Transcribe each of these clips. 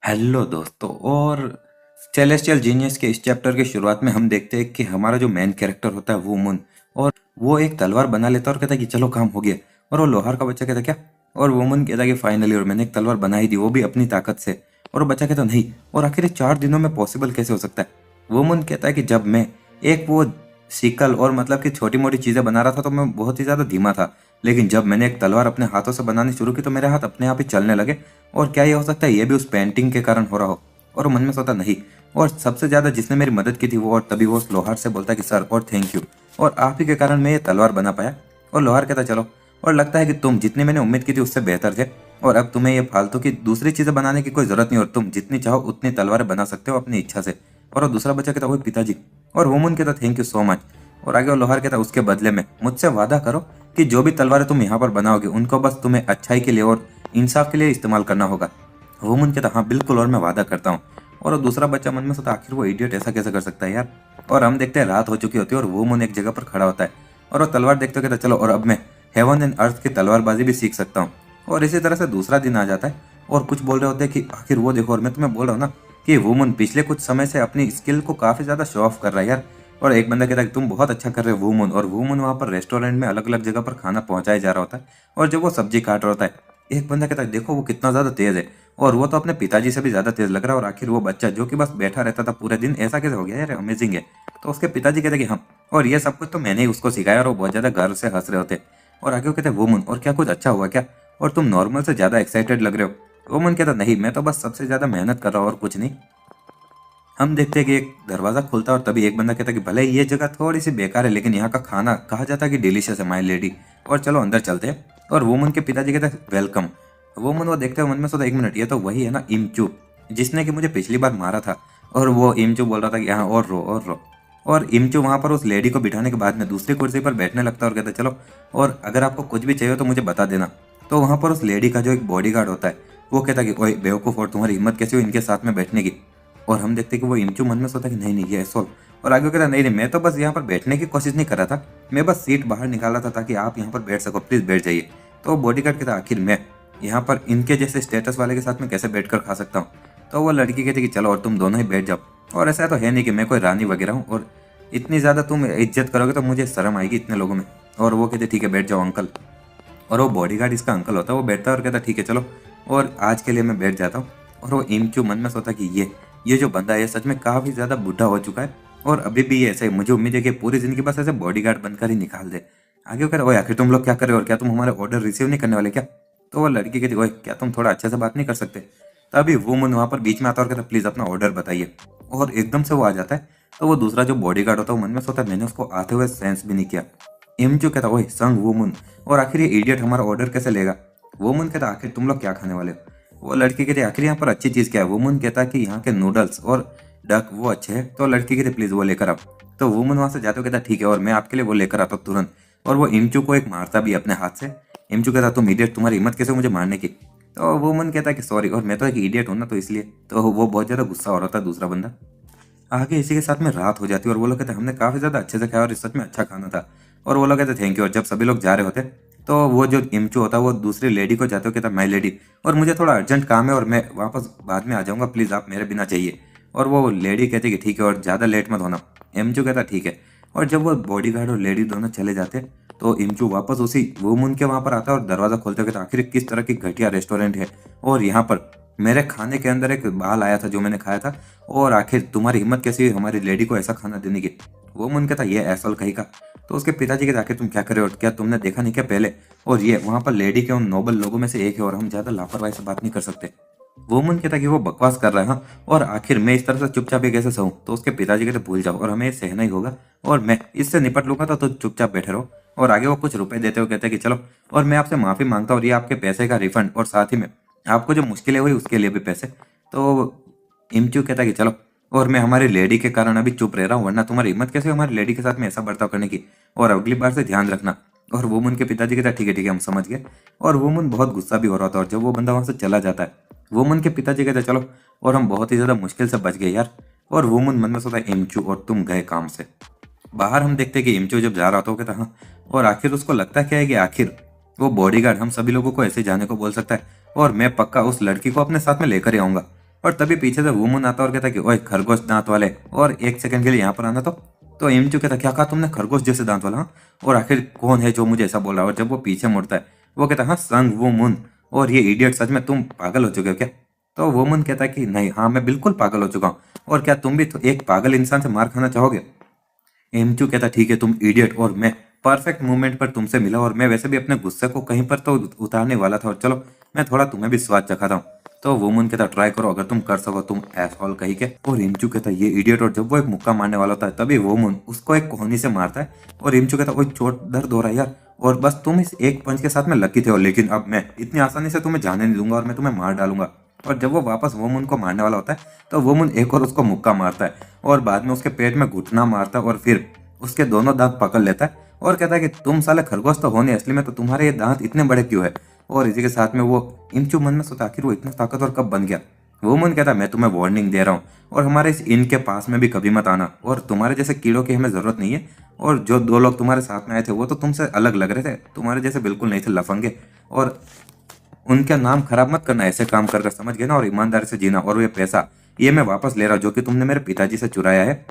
Hello दोस्तों। और celestial genius के इस चैप्टर की शुरुआत में हम देखते हैं कि हमारा जो मेन कैरेक्टर होता है वो मुन, और वो एक तलवार बना लेता है और कहता है कि चलो काम हो गया। और वो लोहार का बच्चा कहता है क्या, और वो मुन कहता है कि फाइनली और मैंने एक तलवार बनाई दी, वो भी अपनी ताकत से। और वो बच्चा कहता नहीं, और आखिर ये 4 दिनों में पॉसिबल कैसे हो सकता है। वो मुन कहता है कि जब मैं एक वो सिकल और मतलब कि छोटी मोटी चीज़ें बना रहा था तो मैं बहुत ही ज़्यादा धीमा था, लेकिन जब मैंने एक तलवार अपने हाथों से बनानी शुरू की तो मेरे हाथ अपने आप ही चलने लगे। और क्या ये हो सकता है ये भी उस पेंटिंग के कारण हो रहा हो। और वो मन में सोचा नहीं, और सबसे ज्यादा जिसने मेरी मदद की थी वो, और तभी वो उस लोहार से बोलता है कि सर और थैंक यू, और आप ही के कारण मैं ये तलवार बना पाया। और लोहार कहता चलो, और लगता है कि तुम जितनी मैंने उम्मीद की थी उससे बेहतर थे, और अब तुम्हें ये फालतू की दूसरी चीजें बनाने की कोई जरूरत नहीं, और तुम जितनी चाहो उतनी तलवारें बना सकते हो अपनी इच्छा से। और वो दूसरा बच्चा कहता वो पिताजी, और वुमन कहता थैंक यू सो मच। और आगे वो लोहार कहता उसके बदले में मुझसे वादा करो कि जो भी तलवारें तुम यहाँ पर बनाओगे उनको बस तुम्हें अच्छाई के लिए और इंसाफ के लिए इस्तेमाल करना होगा। वुमन कहता हाँ बिल्कुल, और मैं वादा करता हूँ। और वो दूसरा बच्चा मन में सोचता आखिर वो इडियट ऐसा कैसे कर सकता है यार। और हम देखते हैं रात हो चुकी होती है और वुमन एक जगह पर खड़ा होता है, और वो तलवार देखते कहता चलो, और अब मैं हेवन एंड अर्थ की तलवारबाजी भी सीख सकता हूँ। और इसी तरह से दूसरा दिन आ जाता है, और कुछ बोल रहे होते हैं कि आखिर वो देखो, और मैं तुम्हें बोल रहा हूँ ना कि वुमन पिछले कुछ समय से अपनी स्किल को काफी ज्यादा शो ऑफ कर रहा है यार। और एक बंदा कहता है कि तुम बहुत अच्छा कर रहे हो वुमन, और वुमन वहां पर रेस्टोरेंट में अलग अलग जगह पर खाना पहुंचाया जा रहा होता है, और जब वो सब्जी काट रहा होता है एक बंदा कहता है देखो वो कितना ज्यादा तेज है, और वो तो अपने पिताजी से भी ज्यादा तेज लग रहा है। और आखिर वो बच्चा जो कि बस बैठा रहता था पूरे दिन, ऐसा कैसे हो गया यार, अमेजिंग है। तो उसके पिताजी कहते हैं कि हाँ, और ये सब कुछ तो मैंने ही उसको सिखाया, और वो बहुत ज्यादा गर्व से हंस रहे होते। और आगे वो कहते हैं वुमन, और क्या कुछ अच्छा हुआ क्या, और तुम नॉर्मल से ज्यादा एक्साइटेड लग रहे हो। वुमन कहता नहीं, मैं तो बस सबसे ज्यादा मेहनत कर रहा हूँ और कुछ नहीं। हम देखते हैं कि एक दरवाजा खुलता है, और तभी एक बंदा कहता है कि भले ही ये जगह थोड़ी सी बेकार है लेकिन यहाँ का खाना कहा जाता है कि डिलीशियस है माय लेडी, और चलो अंदर चलते हैं। और वुमन के पिताजी कहते हैं वेलकम। वुमन वो देखते हुए मन में सोचा एक मिनट, ये तो वही है ना इमचू, जिसने कि मुझे पिछली बार मारा था। और वो इमचू बोल रहा था कि हाँ और रो और रो। और इमचू वहां पर उस लेडी को बिठाने के बाद में दूसरी कुर्सी पर बैठने लगता है, और कहता है चलो, और अगर आपको कुछ भी चाहिए तो मुझे बता देना। तो वहां पर उस लेडी का जो एक बॉडीगार्ड होता है वो कहता है कि ओए बेवकूफ, और तुम्हारी हिम्मत कैसी हुई इनके साथ में बैठने की। और हम देखते हैं कि वो इमचू मन में सोचता है कि नहीं नहीं ये एसोल। और आगे कहता नहीं नहीं, मैं तो बस यहाँ पर बैठने की कोशिश नहीं कर रहा था, मैं बस सीट बाहर निकाला था ताकि आप यहाँ पर बैठ सको, प्लीज बैठ जाइए। तो बॉडीगार्ड कहता आखिर मैं यहाँ पर इनके जैसे स्टेटस वाले के साथ में कैसे बैठ कर खा सकता हूँ। तो वो लड़की कहती कि चलो और तुम दोनों ही बैठ जाओ, और ऐसा तो है नहीं कि मैं कोई रानी वगैरह हूँ, और इतनी ज़्यादा तुम इज्जत करोगे तो मुझे शर्म आएगी इतने लोगों में। और वो कहते ठीक है बैठ जाओ अंकल। और वो बॉडीगार्ड इसका अंकल होता है, वो बैठता है और कहता ठीक है चलो, और आज के लिए मैं बैठ जाता हूँ। और वो इमचू मन में सोचा कि ये जो बंदा है सच में काफी ज्यादा बुढ़ा हो चुका है, और अभी भी ये ऐसे, मुझे उम्मीद है कि पूरी जिंदगी बस ऐसे बॉडीगार्ड बनकर ही निकाल दे। आगे वो कह रहा ओए आखिर तुम लोग क्या कर रहे हो, और क्या तुम हमारे ऑर्डर रिसीव नहीं करने वाले क्या। तो वो लड़की कहती ओए क्या तुम थोड़ा अच्छे से बात नहीं कर सकते। तभी वो मन वहां पर बीच में आता है और कहता प्लीज अपना ऑर्डर बताइए। और एकदम से वो आ जाता है। तो वो दूसरा जो बॉडीगार्ड होता है वो मन में सोचता है मैंने उसको आते हुए सेंस भी नहीं किया। इमचू कहता ओए संग वुमन, और आखिर ये इडियट हमारा ऑर्डर कैसे लेगा। वुमन कहता आखिर तुम लोग क्या खाने वाले हो। वो लड़की कहती आखिर यहाँ पर अच्छी चीज क्या है। वुमन कहता कि यहाँ के नूडल्स और डक वो अच्छे हैं। तो लड़की कहती प्लीज वो लेकर आओ। तो वुमन वहां से जाते हुए कहता ठीक है, और मैं आपके लिए वो लेकर आता हूँ तुरंत। और वो इमचू को एक मारता भी है अपने हाथ से। इमचू कहता तुम इडियट, तुम्हारी हिम्मत कैसे मुझे मारने की। तो वुमन कहता कि सॉरी, और मैं तो एक इडियट हूँ ना तो इसलिए। तो वो बहुत ज्यादा गुस्सा हो रहा था दूसरा बंदा। आगे इसी के साथ में रात हो जाती है, और वो लोग कहते हैं हमने काफी ज्यादा अच्छे से खाया और सच में अच्छा खाना था। और वो लोग कहते थैंक यू। और जब सभी लोग जा रहे होते तो वो जो इमचू होता है वो दूसरी लेडी को जाते हो कहता माई लेडी, और मुझे थोड़ा अर्जेंट काम है और मैं वापस बाद में आ जाऊंगा, प्लीज आप मेरे बिना चाहिए। और वो लेडी कहती कि ठीक है और ज्यादा लेट मत होना। इमचू कहता ठीक है। और जब वो बॉडीगार्ड और लेडी दोनों चले जाते तो इमचू वापस उसी वुमन के वहां पर आता है और दरवाजा खोलते हुए कहता आखिर किस तरह की घटिया रेस्टोरेंट है, और यहाँ पर मेरे खाने के अंदर एक बाल आया था जो मैंने खाया था, और आखिर तुम्हारी हिम्मत कैसी हुई हमारी लेडी को ऐसा खाना देने की। वो मन कहता ये ऐसा कहीं का। तो उसके पिताजी कहते आखिर तुम क्या कर रहे हो, क्या तुमने देखा नहीं क्या पहले, और ये वहां पर लेडी के उन नोबल लोगों में से एक है, और हम ज्यादा लापरवाही से बात नहीं कर सकते। वो मन कहता कि वो बकवास कर रहा है हाँ, और आखिर मैं इस तरह से चुपचाप ही कैसे सहूं। तो उसके पिताजी कहते भूल जाओ, और हमें ये सहना ही होगा, और मैं इससे निपट लूंगा, तो चुपचाप बैठे रहो। और आगे वो कुछ रुपए देते हुए कहते हैं कि चलो, और मैं आपसे माफी मांगता हूँ, और ये आपके पैसे का रिफंड, और साथ ही में आपको जो मुश्किलें हुई उसके लिए भी पैसे। तो इमचू कहता कि चलो, और मैं हमारी लेडी के कारण अभी चुप रह रहा हूँ, वरना तुम्हारी हिम्मत कैसे हुई हमारी लेडी के साथ में ऐसा बर्ताव करने की, और अगली बार से ध्यान रखना। और वुमन के पिताजी कहता ठीक है हम समझ गए। और वुमन बहुत गुस्सा भी हो रहा था, और जब वो बंदा वहां से चला जाता है वुमन के पिताजी कहते चलो, और हम बहुत ही ज्यादा मुश्किल से बच गए यार। और वुमन मन में सोचता है इमचू और तुम गए काम से। बाहर हम देखते हैं कि इमचू जब जा रहा था वो कहता हाँ, और आखिर उसको लगता क्या है कि आखिर वो बॉडीगार्ड हम सभी लोगों को ऐसे जाने को बोल सकता है, और मैं पक्का उस लड़की को अपने साथ में लेकर ही आऊंगा। और तभी पीछे से वुमन आता और कहता कि ओए खरगोश दांत वाले, और एक सेकंड के लिए यहाँ पर आना। तो इमचू कहता क्या कहा तुमने, खरगोश जैसे दांत वाला? हाँ? और आखिर कौन है जो मुझे ऐसा बोल रहा है? और जब वो पीछे मुड़ता है वो कहता हाँ संग वुमन। और ये इडियट, सच में तुम पागल हो चुके हो क्या? तो वुमन कहता है कि नहीं, हाँ मैं बिल्कुल पागल हो चुका हूँ। और क्या तुम भी तो एक पागल इंसान से मार खाना चाहोगे? एमचू कहता ठीक है तुम इडियट, और मैं परफेक्ट मोमेंट पर तुमसे मिला, और मैं वैसे भी अपने गुस्से को कहीं पर तो उतारने वाला था, और चलो मैं थोड़ा तुम्हें भी स्वाद चखाता हूँ। तो वुमन कहता ट्राई करो, अगर तुम कर सको तुम एसहॉल कही के। और इमचू कहता ये इडियट, और जब वो एक मुक्का मारने वाला होता है तभी वुमन उसको एक कोहनी से मारता है। और इमचू कहता ओए चोट दर्द हो रहा है यार, और बस तुम इस एक पंच के साथ में लकी थे, लेकिन अब मैं इतनी आसानी से तुम्हें जाने नहीं दूंगा और मैं तुम्हें मार डालूंगा। और जब वो वापस वुमन को मारने वाला होता है तो वुमन एक और उसको मुक्का मारता है, और बाद में उसके पेट में घुटना मारता है, और फिर उसके दोनों दांत पकड़ लेता है और कहता है कि तुम साले खरगोश तो हो नहीं असली में, तो तुम्हारे ये दांत इतने बड़े क्यों है? और इसी के साथ में वो इमचू मन में सोचा आखिर वो इतना ताकतवर कब बन गया। वो मन कहता मैं तुम्हें वार्निंग दे रहा हूँ, और हमारे इस इन के पास में भी कभी मत आना, और तुम्हारे जैसे कीड़ों की हमें जरूरत नहीं है। और जो दो लोग तुम्हारे साथ में आए थे वो तो तुमसे अलग लग रहे थे, तुम्हारे जैसे बिल्कुल नहीं थे, लफंगे। और उनका नाम खराब मत करना ऐसे काम कर समझ गए ना, और ईमानदारी से जीना। और ये पैसा ये मैं वापस ले रहा हूँ जो कि तुमने मेरे पिताजी से चुराया है।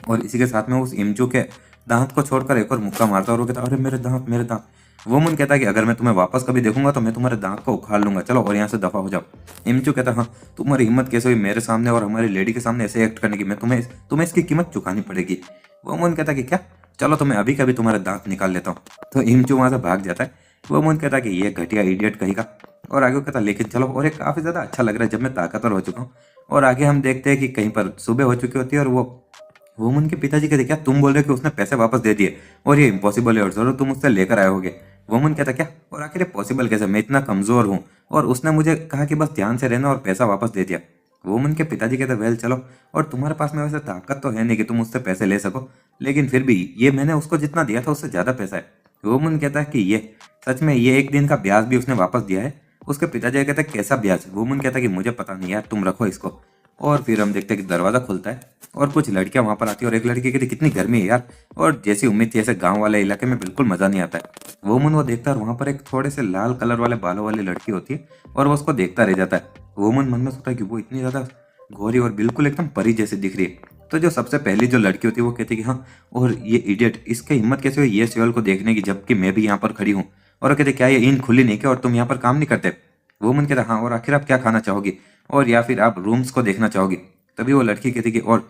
और इसी के साथ में उस इमचू के दांत को छोड़कर एक और मुक्का मारता, और वो कहता अरे मेरे दांत मेरे दांत। वो मन कहता है कि अगर मैं तुम्हें वापस कभी देखूंगा तो मैं तुम्हारे दांत को उखाड़ लूंगा, चलो और यहाँ से दफा हो जाओ। इमचू कहता हाँ तुम्हारी हिम्मत कैसे हुई मेरे सामने और हमारी लेडी के सामने ऐसे एक्ट करने की, मैं तुम्हें इसकी कीमत चुकानी पड़ेगी। वो मन कहता कि क्या, चलो तो मैं अभी कभी तुम्हारे दांत निकाल लेता हूँ। तो इमचू वहां से भाग जाता है। वो मन कहता कि ये घटिया इडियट कहेगा, और आगे कहता लेकिन चलो, और ये काफी ज्यादा अच्छा लग रहा है जब मैं ताकतवर हो चुका हूँ। और आगे हम देखते हैं कि कहीं पर सुबह हो चुकी होती है, और वो उनके पिताजी कहते क्या तुम बोल रहे हो कि उसने पैसे वापस दे दिए, और ये इम्पॉसिबल है, और जरूर तुम उससे लेकर आए होगे। वुमन कहता क्या, और आखिर ये पॉसिबल कैसे, मैं इतना कमजोर हूँ, और उसने मुझे कहा कि बस ध्यान से रहना और पैसा वापस दे दिया। वुमन के पिताजी कहते वेल चलो, और तुम्हारे पास में वैसे ताकत तो है नहीं कि तुम उससे पैसे ले सको, लेकिन फिर भी ये मैंने उसको जितना दिया था उससे ज्यादा पैसा है। वुमन कहता है कि ये सच में ये एक दिन का ब्याज भी उसने वापस दिया है। उसके पिताजी कहते हैं कैसा ब्याज? वुमन कहता है कि मुझे पता नहीं यार, तुम रखो इसको। और फिर हम देखते हैं कि दरवाजा खुलता है और कुछ लड़कियां वहां पर आती है, और एक लड़की कहती कितनी गर्मी है यार, और जैसी उम्मीद थी ऐसे गांव वाले इलाके में बिल्कुल मजा नहीं आता है। वुमन वो देखता है और वहां पर एक थोड़े से लाल कलर वाले बालों वाली लड़की होती है, और वो उसको देखता रह जाता है। वुमन मन में सोचता है कि वो इतनी ज्यादा गोरी और बिल्कुल एकदम परी जैसी दिख रही है। तो जो सबसे पहली जो लड़की होती है वो कहती है कि हाँ, और ये इडियट इसकी हिम्मत कैसे हुई ये सिवल को देखने की, जबकि मैं भी यहाँ पर खड़ी हूँ। और वो कहते क्या ये इन खुली नहीं क्या, और तुम यहाँ पर काम नहीं करते? वो मन कहता हाँ, और आखिर आप क्या खाना चाहोगी, और या फिर आप रूम्स को देखना चाहोगी? तभी वो लड़की कहती कि और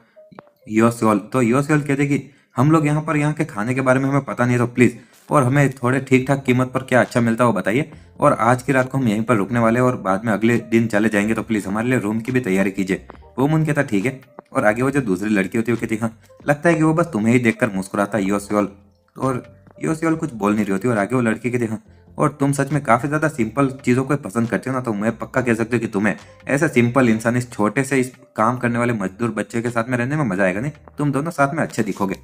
योसेल, तो योसेल कहते कि हम लोग यहाँ के खाने के बारे में हमें पता नहीं है, तो प्लीज और हमें थोड़े ठीक ठाक कीमत पर क्या अच्छा मिलता है वो बताइए, और आज की रात को हम यहीं पर रुकने वाले हैं और बाद में अगले दिन चले जाएंगे, तो प्लीज हमारे लिए रूम की भी तैयारी कीजिए। वो मुन कहता ठीक है। और आगे वो जो दूसरी लड़की होती है वो कहती हाँ, लगता है कि वो बस तुम्हें ही देखकर मुस्कुराता है योसेल। और योसेल कुछ बोल नहीं रही होती, और आगे वो लड़की कहती हाँ, और तुम सच में काफी ज्यादा सिंपल चीजों को पसंद करते हो ना, तो मैं पक्का कह सकती हूँ कि तुम्हें ऐसे सिंपल इंसान इस छोटे से इस काम करने वाले मजदूर बच्चे के साथ में रहने में मजा आएगा, नहीं तुम दोनों साथ में अच्छे दिखोगे।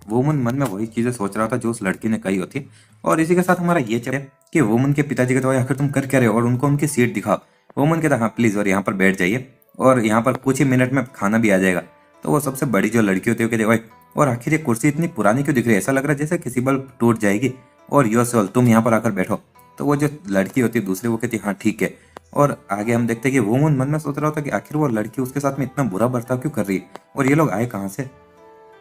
वुमन मन में वही चीजें सोच रहा था जो उस लड़की ने कही होती। और इसी के साथ हमारा ये चले कि वुमन के पिताजी कहते आखिर तुम कर क्या रहे हो, और उनको उनकी सीट दिखाओ। वुमन कहता हाँ प्लीज, और यहाँ पर बैठ जाइए, और यहाँ पर कुछ ही मिनट में खाना भी आ जाएगा। तो वो सबसे बड़ी जो लड़की होती है कहते ओए, और आखिर ये कुर्सी इतनी पुरानी क्यों दिख रही है, ऐसा लग रहा है जैसे किसी बल टूट जाएगी, और योसेल तुम यहाँ पर आकर बैठो। तो वो जो लड़की होती है दूसरी वो कहती हाँ ठीक है। और आगे हम देखते हैं कि वुमन मन में सोच रहा होता कि आखिर वो लड़की उसके साथ में इतना बुरा बर्ताव क्यों कर रही है, और ये लोग आए कहाँ से।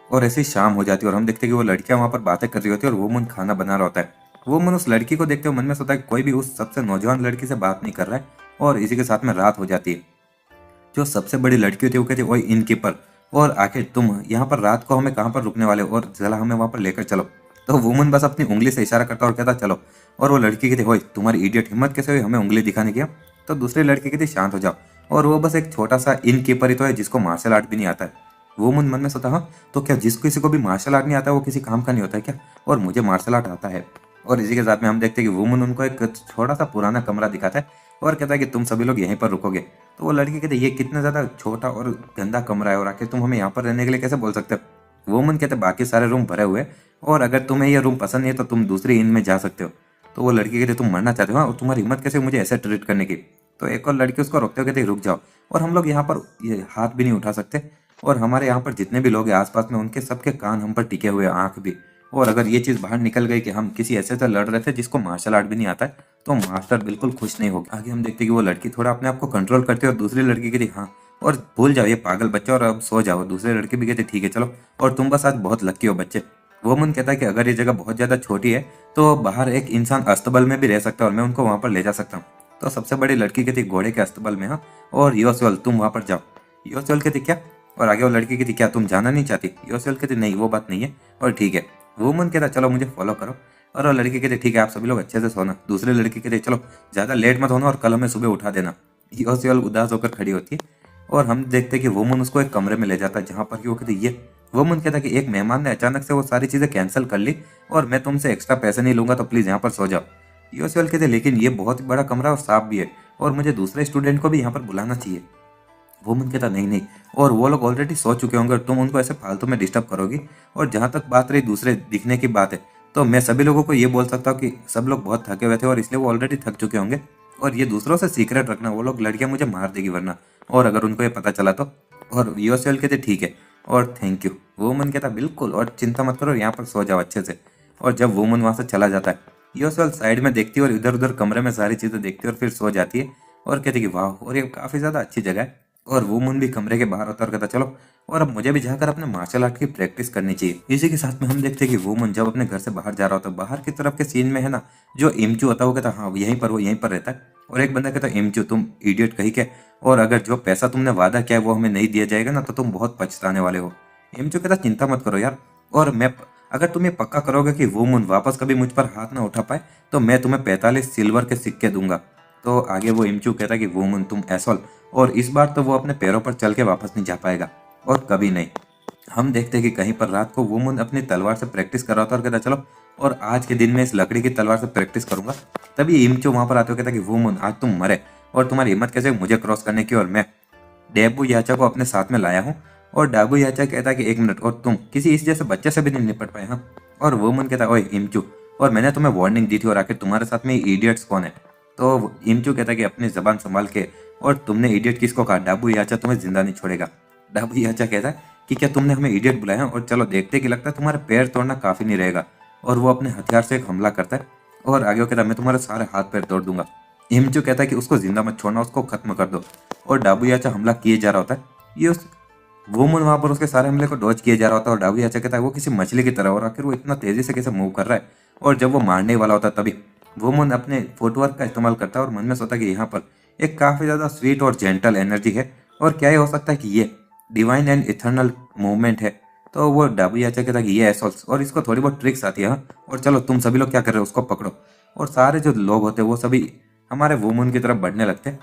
और ऐसी शाम हो जाती है और हम देखते हैं कि वो लड़कियां वहां पर बातें कर रही होती है, और वुमन खाना बना रहा होता है। वुमन उस लड़की को देखते हुए मन में सोचता है कि कोई भी उस सबसे नौजवान लड़की से बात नहीं कर रहा है, और इसी के साथ में रात हो जाती है। जो सबसे बड़ी लड़की होती है वो कहती है ओए इनकीपर, और आखिर तुम यहाँ पर रात को हमें कहाँ पर रुकने वाले हो, और जरा हमें वहां पर लेकर चलो। तो वुमन बस अपनी उंगली से इशारा करता और कहता चलो। और वो लड़की कहती ओए तुम्हारी इडियट हिम्मत कैसे हुई हमें उंगली दिखाने की? तो दूसरी लड़की कहती शांत हो जाओ, और वो बस एक छोटा सा इनकीपर ही तो है जिसको मार्शल आर्ट भी नहीं आता है। वुमन मन में सोचा हाँ, तो क्या जिस किसी को भी मार्शल आर्ट नहीं आता वो किसी काम का नहीं होता है क्या, और मुझे मार्शल आर्ट आता है। और इसी के साथ में हम देखते हैं कि वुमन उनको एक छोटा सा पुराना कमरा दिखाता है, और कहता है कि तुम सभी लोग यहीं पर रुकोगे। तो वो लड़की कहते ये कितना ज्यादा छोटा और गंदा कमरा है, और आखिर तुम हमें यहाँ पर रहने के लिए कैसे बोल सकते हो? वुमन कहते बाकी सारे रूम भरे हुए, और अगर तुम्हें ये रूम पसंद नहीं है तो तुम दूसरी इन में जा सकते हो। तो वो लड़की कहते तुम मरना चाहते हो, और तुम्हारी हिम्मत कैसे मुझे ऐसे ट्रीट करने की? तो एक और लड़की उसको रोकते हुए कहते रुक जाओ, और हम लोग यहाँ पर ये हाथ भी नहीं उठा सकते, और हमारे यहाँ पर जितने भी लोग हैं आसपास में उनके सबके कान हम पर टिके हुए हैं, आंख भी। और अगर ये चीज बाहर निकल गई कि हम किसी ऐसे से लड़ रहे थे जिसको मार्शल आर्ट भी नहीं आता है, तो मास्टर बिल्कुल खुश नहीं होगा। आगे हम देखते कि वो लड़की थोड़ा अपने आप को कंट्रोल करती है, और दूसरी लड़की कहती हाँ, और भूल जाओ ये पागल बच्चा और अब सो जाओ। दूसरे लड़के भी कहते ठीक है चलो, और तुम बस आज बहुत लकी हो बच्चे। वुमन कहता है कि अगर ये जगह बहुत ज्यादा छोटी है तो बाहर एक इंसान अस्तबल में भी रह सकता है और मैं उनको वहां पर ले जा सकता हूँ। तो सबसे बड़ी लड़की कहती घोड़े के अस्तबल में, हाँ, और योसेल तुम वहां पर जाओ। योसेल कहती क्या, और आगे वो लड़की कहती क्या तुम जाना नहीं चाहती। योसेल कहती नहीं वो बात नहीं है, और ठीक है। वुमन कहता चलो मुझे फॉलो करो, और वो लड़की कहती ठीक है आप सभी लोग अच्छे से सोना। दूसरे लड़की कहती चलो ज्यादा लेट मत होना और कल हमें सुबह उठा देना। योसेल उदास होकर खड़ी होती है और हम देखते हैं कि वुमन उसको एक कमरे में ले जाता है जहां पर कि वो कहती ये वुमन कहता है कि एक मेहमान ने अचानक से वो सारी चीजें कैंसिल कर ली और मैं तुमसे एक्स्ट्रा पैसे नहीं लूंगा तो प्लीज यहाँ पर सो जाओ। योसेल कहते लेकिन ये बहुत ही बड़ा कमरा और साफ भी है और मुझे दूसरे स्टूडेंट को भी यहाँ पर बुलाना चाहिए। वुमन कहता नहीं नहीं, और वो लोग ऑलरेडी सो चुके होंगे और तुम उनको ऐसे फालतू में डिस्टर्ब करोगी। और जहां तक बात रही दूसरे दिखने की बात है तो मैं सभी लोगों को ये बोल सकता हूँ कि सब लोग बहुत थके हुए थे और इसलिए वो ऑलरेडी थक चुके होंगे, और ये दूसरों से सीक्रेट रखना, वो लोग लड़कियां मुझे मार देगी वरना, और अगर उनको ये पता चला तो। और योसेल कहते ठीक है और थैंक यू। वुमन कहता बिल्कुल, और चिंता मत करो यहाँ पर सो जाओ अच्छे से। और जब वुमन वहां से चला जाता है योसेल साइड में देखती है और इधर उधर कमरे में सारी चीजें देखती है और फिर सो जाती है और कहती कि वाह और ये काफी ज्यादा अच्छी जगह है। और वुमन भी कमरे के बाहर होता और कहता चलो और अब मुझे भी जाकर अपने मार्शल आर्ट की प्रैक्टिस करनी चाहिए। इसी के साथ में हम देखते हैं कि वुमन जब अपने घर से बाहर जा रहा होता है, बाहर की तरफ के सीन में है ना जो इमचू होता है वो कहता हाँ यहीं पर, वो यहीं पर रहता है। और एक बंदा कहता है इमचू तुम इडियट कहीं के, और अगर जो पैसा तुमने वादा किया है वो हमें नहीं दिया जाएगा ना तो तुम बहुत पछताने वाले हो। इमचू कहता चिंता मत करो यार, और मैं अगर तुम ये पक्का करोगे कि वुमन वापस कभी मुझ पर हाथ ना उठा पाए तो मैं तुम्हें 45 सिल्वर के सिक्के दूंगा। तो आगे वो इमचू कहता है कि वुमन तुम एसोल, और इस बार तो वो अपने पैरों पर चल के वापस नहीं जा पाएगा और कभी नहीं। हम देखते हैं कि कहीं पर रात को वुमन अपनी तलवार से प्रैक्टिस कर रहा था और कहता चलो और आज के दिन में इस लकड़ी की तलवार से प्रैक्टिस करूंगा। तभी इमचो वहां पर आते हुए कहता कि वुमन आज तुम मरे और तुम्हारी हिम्मत कैसे मुझे क्रॉस करने की, और मैं डेबू याचा को अपने साथ में लाया हूँ। और डाबू याचा कहता है कि 1 मिनट, और तुम किसी इस जैसे बच्चे से भी नहीं निपट पाए। हाँ, और वुमन कहता है ओए इमचू, और मैंने तुम्हें वार्निंग दी थी और आखिर तुम्हारे साथ में इडियट्स कौन है। तो इमचू कहता है कि अपनी जबान संभाल के, और तुमने इडियट किसको कहा, डाबू याचा तुम्हें जिंदा नहीं छोड़ेगा। डाबू याचा कहता है कि क्या तुमने हमें इडियट बुलाया, और चलो देखते कि लगता है तुम्हारे पैर तोड़ना काफी नहीं रहेगा। और वो अपने हथियार से एक हमला करता है और आगे वो कहता है मैं तुम्हारे सारे हाथ पैर तोड़ दूंगा। इमचू कहता है कि उसको जिंदा मत छोड़ना, उसको खत्म कर दो। और डाबू याचा हमला किए जा रहा होता है, ये उस वुमन वहां पर उसके सारे हमले को डॉज किए जा रहा होता है, और डाबू याचा कहता है वो किसी मछली की तरह, और आखिर वो इतना तेजी से कैसे मूव कर रहा है। और जब वो मारने वाला होता है तभी वुमन अपने फुटवर्क का इस्तेमाल करता है और मन में सोचता है कि यहाँ पर एक काफी ज्यादा स्वीट और जेंटल एनर्जी है, और क्या ये हो सकता है कि ये डिवाइन एंड इथर्नल मूवमेंट है। तो वो डाबू याचा कहता है कि ये एसोल्स, और इसको थोड़ी बहुत ट्रिक्स आती है। हाँ, और चलो तुम सभी लोग क्या कर रहे हो, उसको पकड़ो। और सारे जो लोग होते हैं वो सभी हमारे वुमन की तरफ बढ़ने लगते हैं।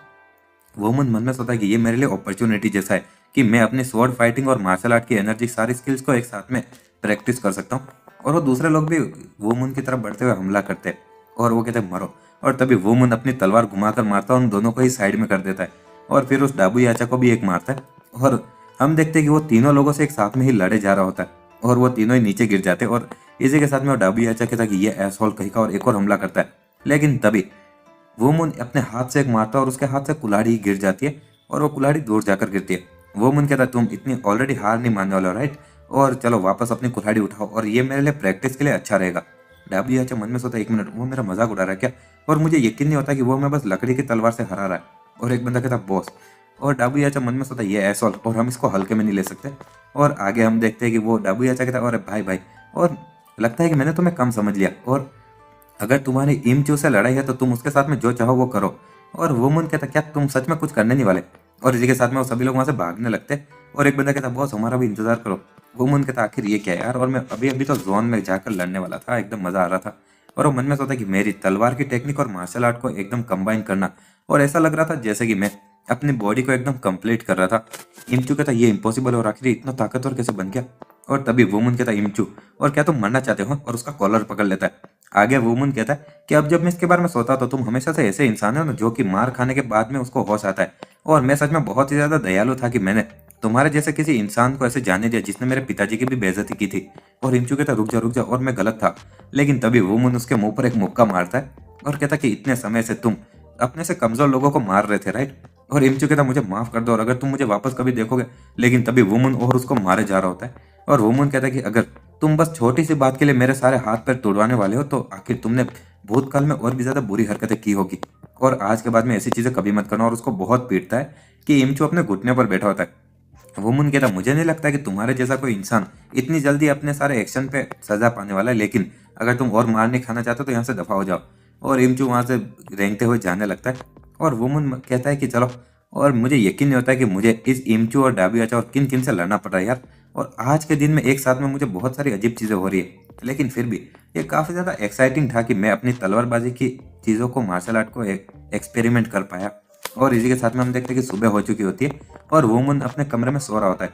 वुमन मन में सोचता है कि ये मेरे लिए अपॉर्चुनिटी जैसा है कि मैं अपनी स्वॉर्ड फाइटिंग और मार्शल आर्ट की एनर्जी सारी स्किल्स को एक साथ में प्रैक्टिस कर सकता हूँ। और वो दूसरे लोग भी वुमन की तरफ बढ़ते हुए हमला करते हैं और वो कहते हैं मरो। और तभी वुमन अपनी तलवार घुमाकर मारता है, उन दोनों को ही साइड में कर देता है, और फिर उस डाबू याचा को भी एक मारता है। और हम देखते हैं कि वो तीनों लोगों से एक साथ में ही लड़े जा रहा होता है और वो तीनों ही नीचे गिर जाते हैं। और इसी के साथ में वो डाबू याचा कहता है कि ये एसहोल कहीं का, और एक और हमला करता है। लेकिन तभी वुमन अपने हाथ से एक मारता है और उसके हाथ से कुल्हाड़ी गिर जाती है और वो कुल्हाड़ी दूर जाकर गिरती है। वुमन कहता है तुम इतनी ऑलरेडी हार नहीं मानने वाले हो राइट, और चलो वापस अपनी कुल्हाड़ी उठाओ और ये मेरे लिए प्रैक्टिस के लिए अच्छा रहेगा। डाबू याचा मन में सोचा 1 मिनट, वो मेरा मजाक उड़ा रहा है क्या, और मुझे यकीन नहीं होता कि वो मैं बस लकड़ी की तलवार से हरा रहा है। और एक बंदा कहता बॉस, और डाबू याचा मन में सोचा ये एसोल, और हम इसको हल्के में नहीं ले सकते। और आगे हम देखते हैं कि वो डाबू याचा कहता है अरे भाई भाई, और लगता है कि मैंने तुम्हें कम समझ लिया, और अगर तुम्हारी इमचू से लड़ाई है तो तुम उसके साथ में जो चाहो वो करो। और वुमन कहता क्या तुम सच में कुछ करने नहीं वाले, और इसी के साथ में वो सभी लोग वहां से भागने लगते। और एक बंदा कहता बॉस हमारा भी इंतजार करो। वुमन कहता आखिर ये क्या है यार, और मैं अभी अभी तो जोन में जाकर लड़ने वाला था, एकदम मजा आ रहा था। और वो मन में सोचा कि मेरी तलवार की टेक्निक और मार्शल आर्ट को एकदम कंबाइन करना, और ऐसा लग रहा था जैसे कि मैं अपनी बॉडी को एकदम कंप्लीट कर रहा था। इमचू कहता ये इम्पॉसिबल, और आखिर इतना ताकतवर कैसे बन गया। और तभी वुमन कहता इमचू, और क्या तुम मरना चाहते हो, और उसका कॉलर पकड़ लेता है। आगे वुमन कहता है कि अब जब मैं इसके बारे में सोता तो तुम हमेशा से ऐसे इंसान हो ना जो कि मार खाने के बाद में उसको होश आता है, और मैं सच में बहुत ही ज्यादा दयालु था कि मैंने तुम्हारे जैसे किसी इंसान को ऐसे जाने दिया जिसने मेरे पिताजी की भी बेइज्जती की थी। और इमचू कहता रुक जा, और मैं गलत था। लेकिन तभी वुमन उसके मुंह पर एक मुक्का मारता है और कहता कि इतने समय से तुम अपने से कमजोर लोगों को मार रहे थे राइट। और इमचू कहता मुझे माफ कर दो, और अगर तुम मुझे वापस कभी देखोगे। लेकिन तभी वुमन और उसको मारे जा रहा होता है, और वुमन कहता है कि अगर तुम बस छोटी सी बात के लिए मेरे सारे हाथ पैर तोड़वाने वाले हो तो आखिर तुमने भूतकाल में और भी ज्यादा बुरी हरकतें की होगी, और आज के बाद में ऐसी चीजें कभी मत करना। और उसको बहुत पीटता है कि इमचू अपने घुटने पर बैठा होता है। वुमन कहता मुझे नहीं लगता कि तुम्हारे जैसा कोई इंसान इतनी जल्दी अपने सारे एक्शन पे सजा पाने वाला है, लेकिन अगर तुम और मार नहीं खाना चाहते तो यहाँ से दफा हो जाओ। और इमचू वहां से रेंगते हुए जाने लगता है, और वुमन कहता है कि चलो। और मुझे यकीन नहीं होता है कि मुझे इस इमचू और डाबियाचा और किन किन से लड़ना पड़ रहा है यार। और आज के दिन में एक साथ में मुझे बहुत सारी अजीब चीजें हो रही है, लेकिन फिर भी ये काफी ज्यादा एक्साइटिंग था कि मैं अपनी तलवारबाजी की चीजों को, मार्शल आर्ट को एक्सपेरिमेंट कर पाया। और इसी के साथ में हम देखते हैं कि सुबह हो चुकी होती है और वुमन अपने कमरे में सो रहा होता है,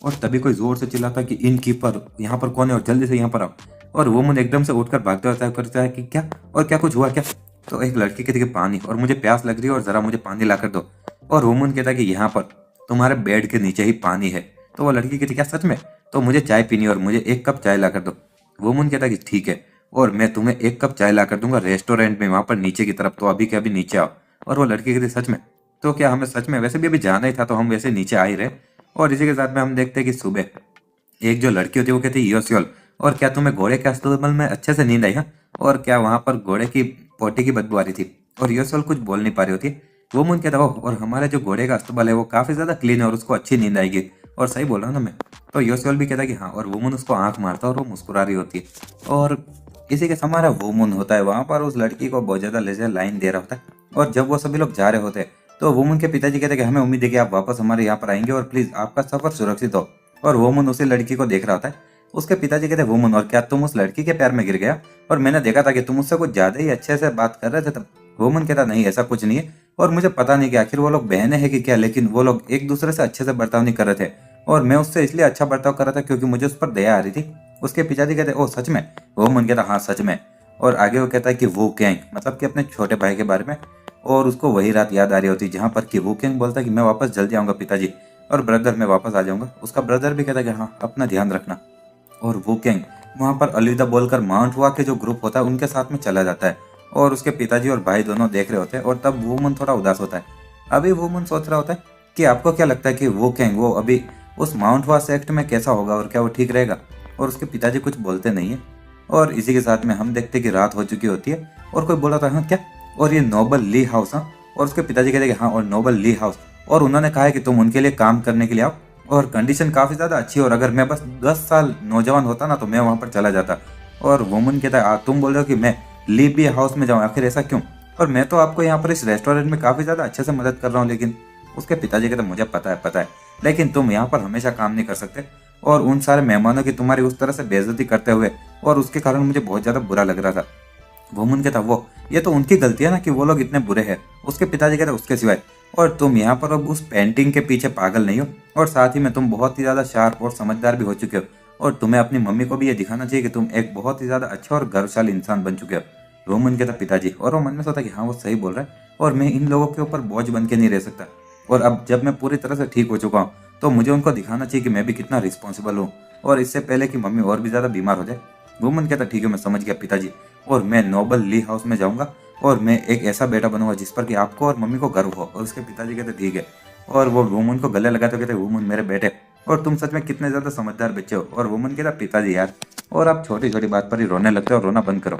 और तभी कोई जोर से चिल्लाता है कि इन कीपर यहाँ पर कौन है और जल्दी से यहाँ पर आओ। और वुमन एकदम से उठकर भागते होता है, करता है कि क्या और क्या, कुछ हुआ क्या? तो एक लड़की कहती है कि पानी, और मुझे प्यास लग रही है और जरा मुझे पानी ला कर दो। और वुमन कहता है कि यहाँ पर तुम्हारे बेड के नीचे ही पानी है। तो वो लड़की कहती क्या सच में? तो मुझे चाय पीनी और मुझे एक कप चाय ला कर दो। वुमन कहता है कि ठीक है, और मैं तुम्हें एक कप चाय ला कर दूंगा रेस्टोरेंट में, वहां पर नीचे की तरफ, तो अभी के अभी नीचे आओ। और वो लड़की कहती सच में? तो क्या हमें सच में वैसे भी अभी जाना ही था, तो हम वैसे नीचे आ ही रहे। और इसी के साथ में हम देखते हैं कि सुबह एक जो लड़की होती है वो कहती है योसियोल, और क्या तुम्हें घोड़े के अस्तबल में अच्छे से नींद आई? हाँ, और क्या वहां पर घोड़े की पोटी की बदबू आ रही थी? और योसियोल कुछ बोल नहीं पा रही होती। वो मुन कहता है और हमारे जो घोड़े का अस्तबल है वो काफी ज्यादा क्लीन है और उसको अच्छी नींद आएगी, और सही बोल रहा हूँ ना मैं? तो योसियोल भी कहता है कि हाँ, और वुमन उसको आंख मारता है और वो मुस्कुरा रही होती है। और इसी के हमारा वुमन होता है वहां पर उस लड़की को बहुत ज्यादा लेजर लाइन दे रहा होता है। और जब वो सभी लोग जा रहे होते हैं तो वुमन के पिताजी कहते हैं कि हमें उम्मीद है कि आप वापस हमारे यहाँ पर आएंगे और प्लीज आपका सफर सुरक्षित हो। और वुमन उसी लड़की को देख रहा होता है। उसके पिताजी कहते हैं वुमन, और क्या तुम उस लड़की के प्यार में गिर गया? और मैंने देखा था कि तुम उससे कुछ ज्यादा ही अच्छे से बात कर रहे थे तब। वुमन कहता नहीं, ऐसा कुछ नहीं है, और मुझे पता नहीं कि आखिर वो लोग बहनें हैं कि क्या, लेकिन वो लोग एक दूसरे से अच्छे से बर्ताव नहीं कर रहे थे, और मैं उससे इसलिए अच्छा बर्ताव कर रहा था क्योंकि मुझे उस पर दया आ रही थी। उसके पिताजी कहते ओ सच में? वुमन कहता हाँ सच में। और आगे वो कहता है कि वो कैंग, मतलब कि अपने छोटे भाई के बारे में। और उसको वही रात याद आ रही होती जहाँ पर कि वो कैंग बोलता है कि मैं वापस जल्दी आऊंगा पिताजी, और ब्रदर मैं वापस आ जाऊंगा। उसका ब्रदर भी कहता है कि हाँ अपना ध्यान रखना। और वो कैंग वहां पर अलविदा बोलकर माउंट हुआ के जो ग्रुप होता है उनके साथ में चला जाता है, और उसके पिताजी और भाई दोनों देख रहे होते हैं। और तब वुमन थोड़ा उदास होता है। अभी वुमन सोच रहा होता है कि आपको क्या लगता है कि वो कैंग वो अभी उस माउंट हुआ सेक्ट में कैसा होगा और क्या वो ठीक रहेगा? और उसके पिताजी कुछ बोलते नहीं है। और इसी के साथ में हम देखते हैं कि रात हो चुकी होती है, और कोई बोला था हाँ क्या, और ये नोबल ली हाउस? हाँ। और उसके पिताजी कहते हैं कि हाँ, और नोबल ली हाउस, और उन्होंने कहा है कि तुम उनके लिए काम करने के लिए आओ, और कंडीशन काफी ज्यादा अच्छी है, और अगर मैं बस 10 साल नौजवान होता ना तो मैं वहां पर चला जाता। और वुमन कहता है तुम बोल रहे हो कि मैं लीबी हाउस में जाऊँ, आखिर ऐसा क्यों? और मैं तो आपको यहाँ पर इस रेस्टोरेंट में काफी ज्यादा अच्छे से मदद कर रहा हूँ। लेकिन उसके पिताजी कहते मुझे पता है, लेकिन तुम यहाँ पर हमेशा काम नहीं कर सकते, और उन सारे मेहमानों की तुम्हारी उस तरह से बेइज्जती करते हुए, और उसके कारण मुझे बहुत ज्यादा बुरा लग रहा था। वुमन कहता वो ये तो उनकी गलती है ना कि वो लोग इतने बुरे हैं। उसके पिताजी कहते उसके सिवाय, और तुम यहाँ पर अब उस पेंटिंग के पीछे पागल नहीं हो, और साथ ही में तुम बहुत ही ज्यादा शार्प और समझदार भी हो चुके हो, और तुम्हें अपनी मम्मी को भी ये दिखाना चाहिए कि तुम एक बहुत ही ज्यादा अच्छा और गौरवशाली इंसान बन चुके हो। वुमन कहता पिताजी, और वो मन में सोचता कि हाँ वो सही बोल रहा है, और मैं इन लोगों के ऊपर बोझ बन के नहीं रह सकता, और अब जब मैं पूरी तरह से ठीक हो चुका हूँ तो मुझे उनको दिखाना चाहिए कि मैं भी कितना रिस्पॉन्सिबल हूँ, और इससे पहले कि मम्मी और भी ज्यादा बीमार हो जाए। वुमन कहता ठीक है मैं समझ गया पिताजी, और मैं नोबल ली हाउस में जाऊंगा, और मैं एक ऐसा बेटा बनूंगा जिस पर कि आपको और मम्मी को गर्व हो। और उसके पिताजी कहते ठीक है, और वो वुमन को गले लगाते कहते वुमन मेरे बेटे, और तुम सच में कितने ज्यादा समझदार बच्चे हो। और वुमन कहता पिताजी यार, और आप छोटी छोटी बात पर ही रोने लगते हो, और रोना बंद करो।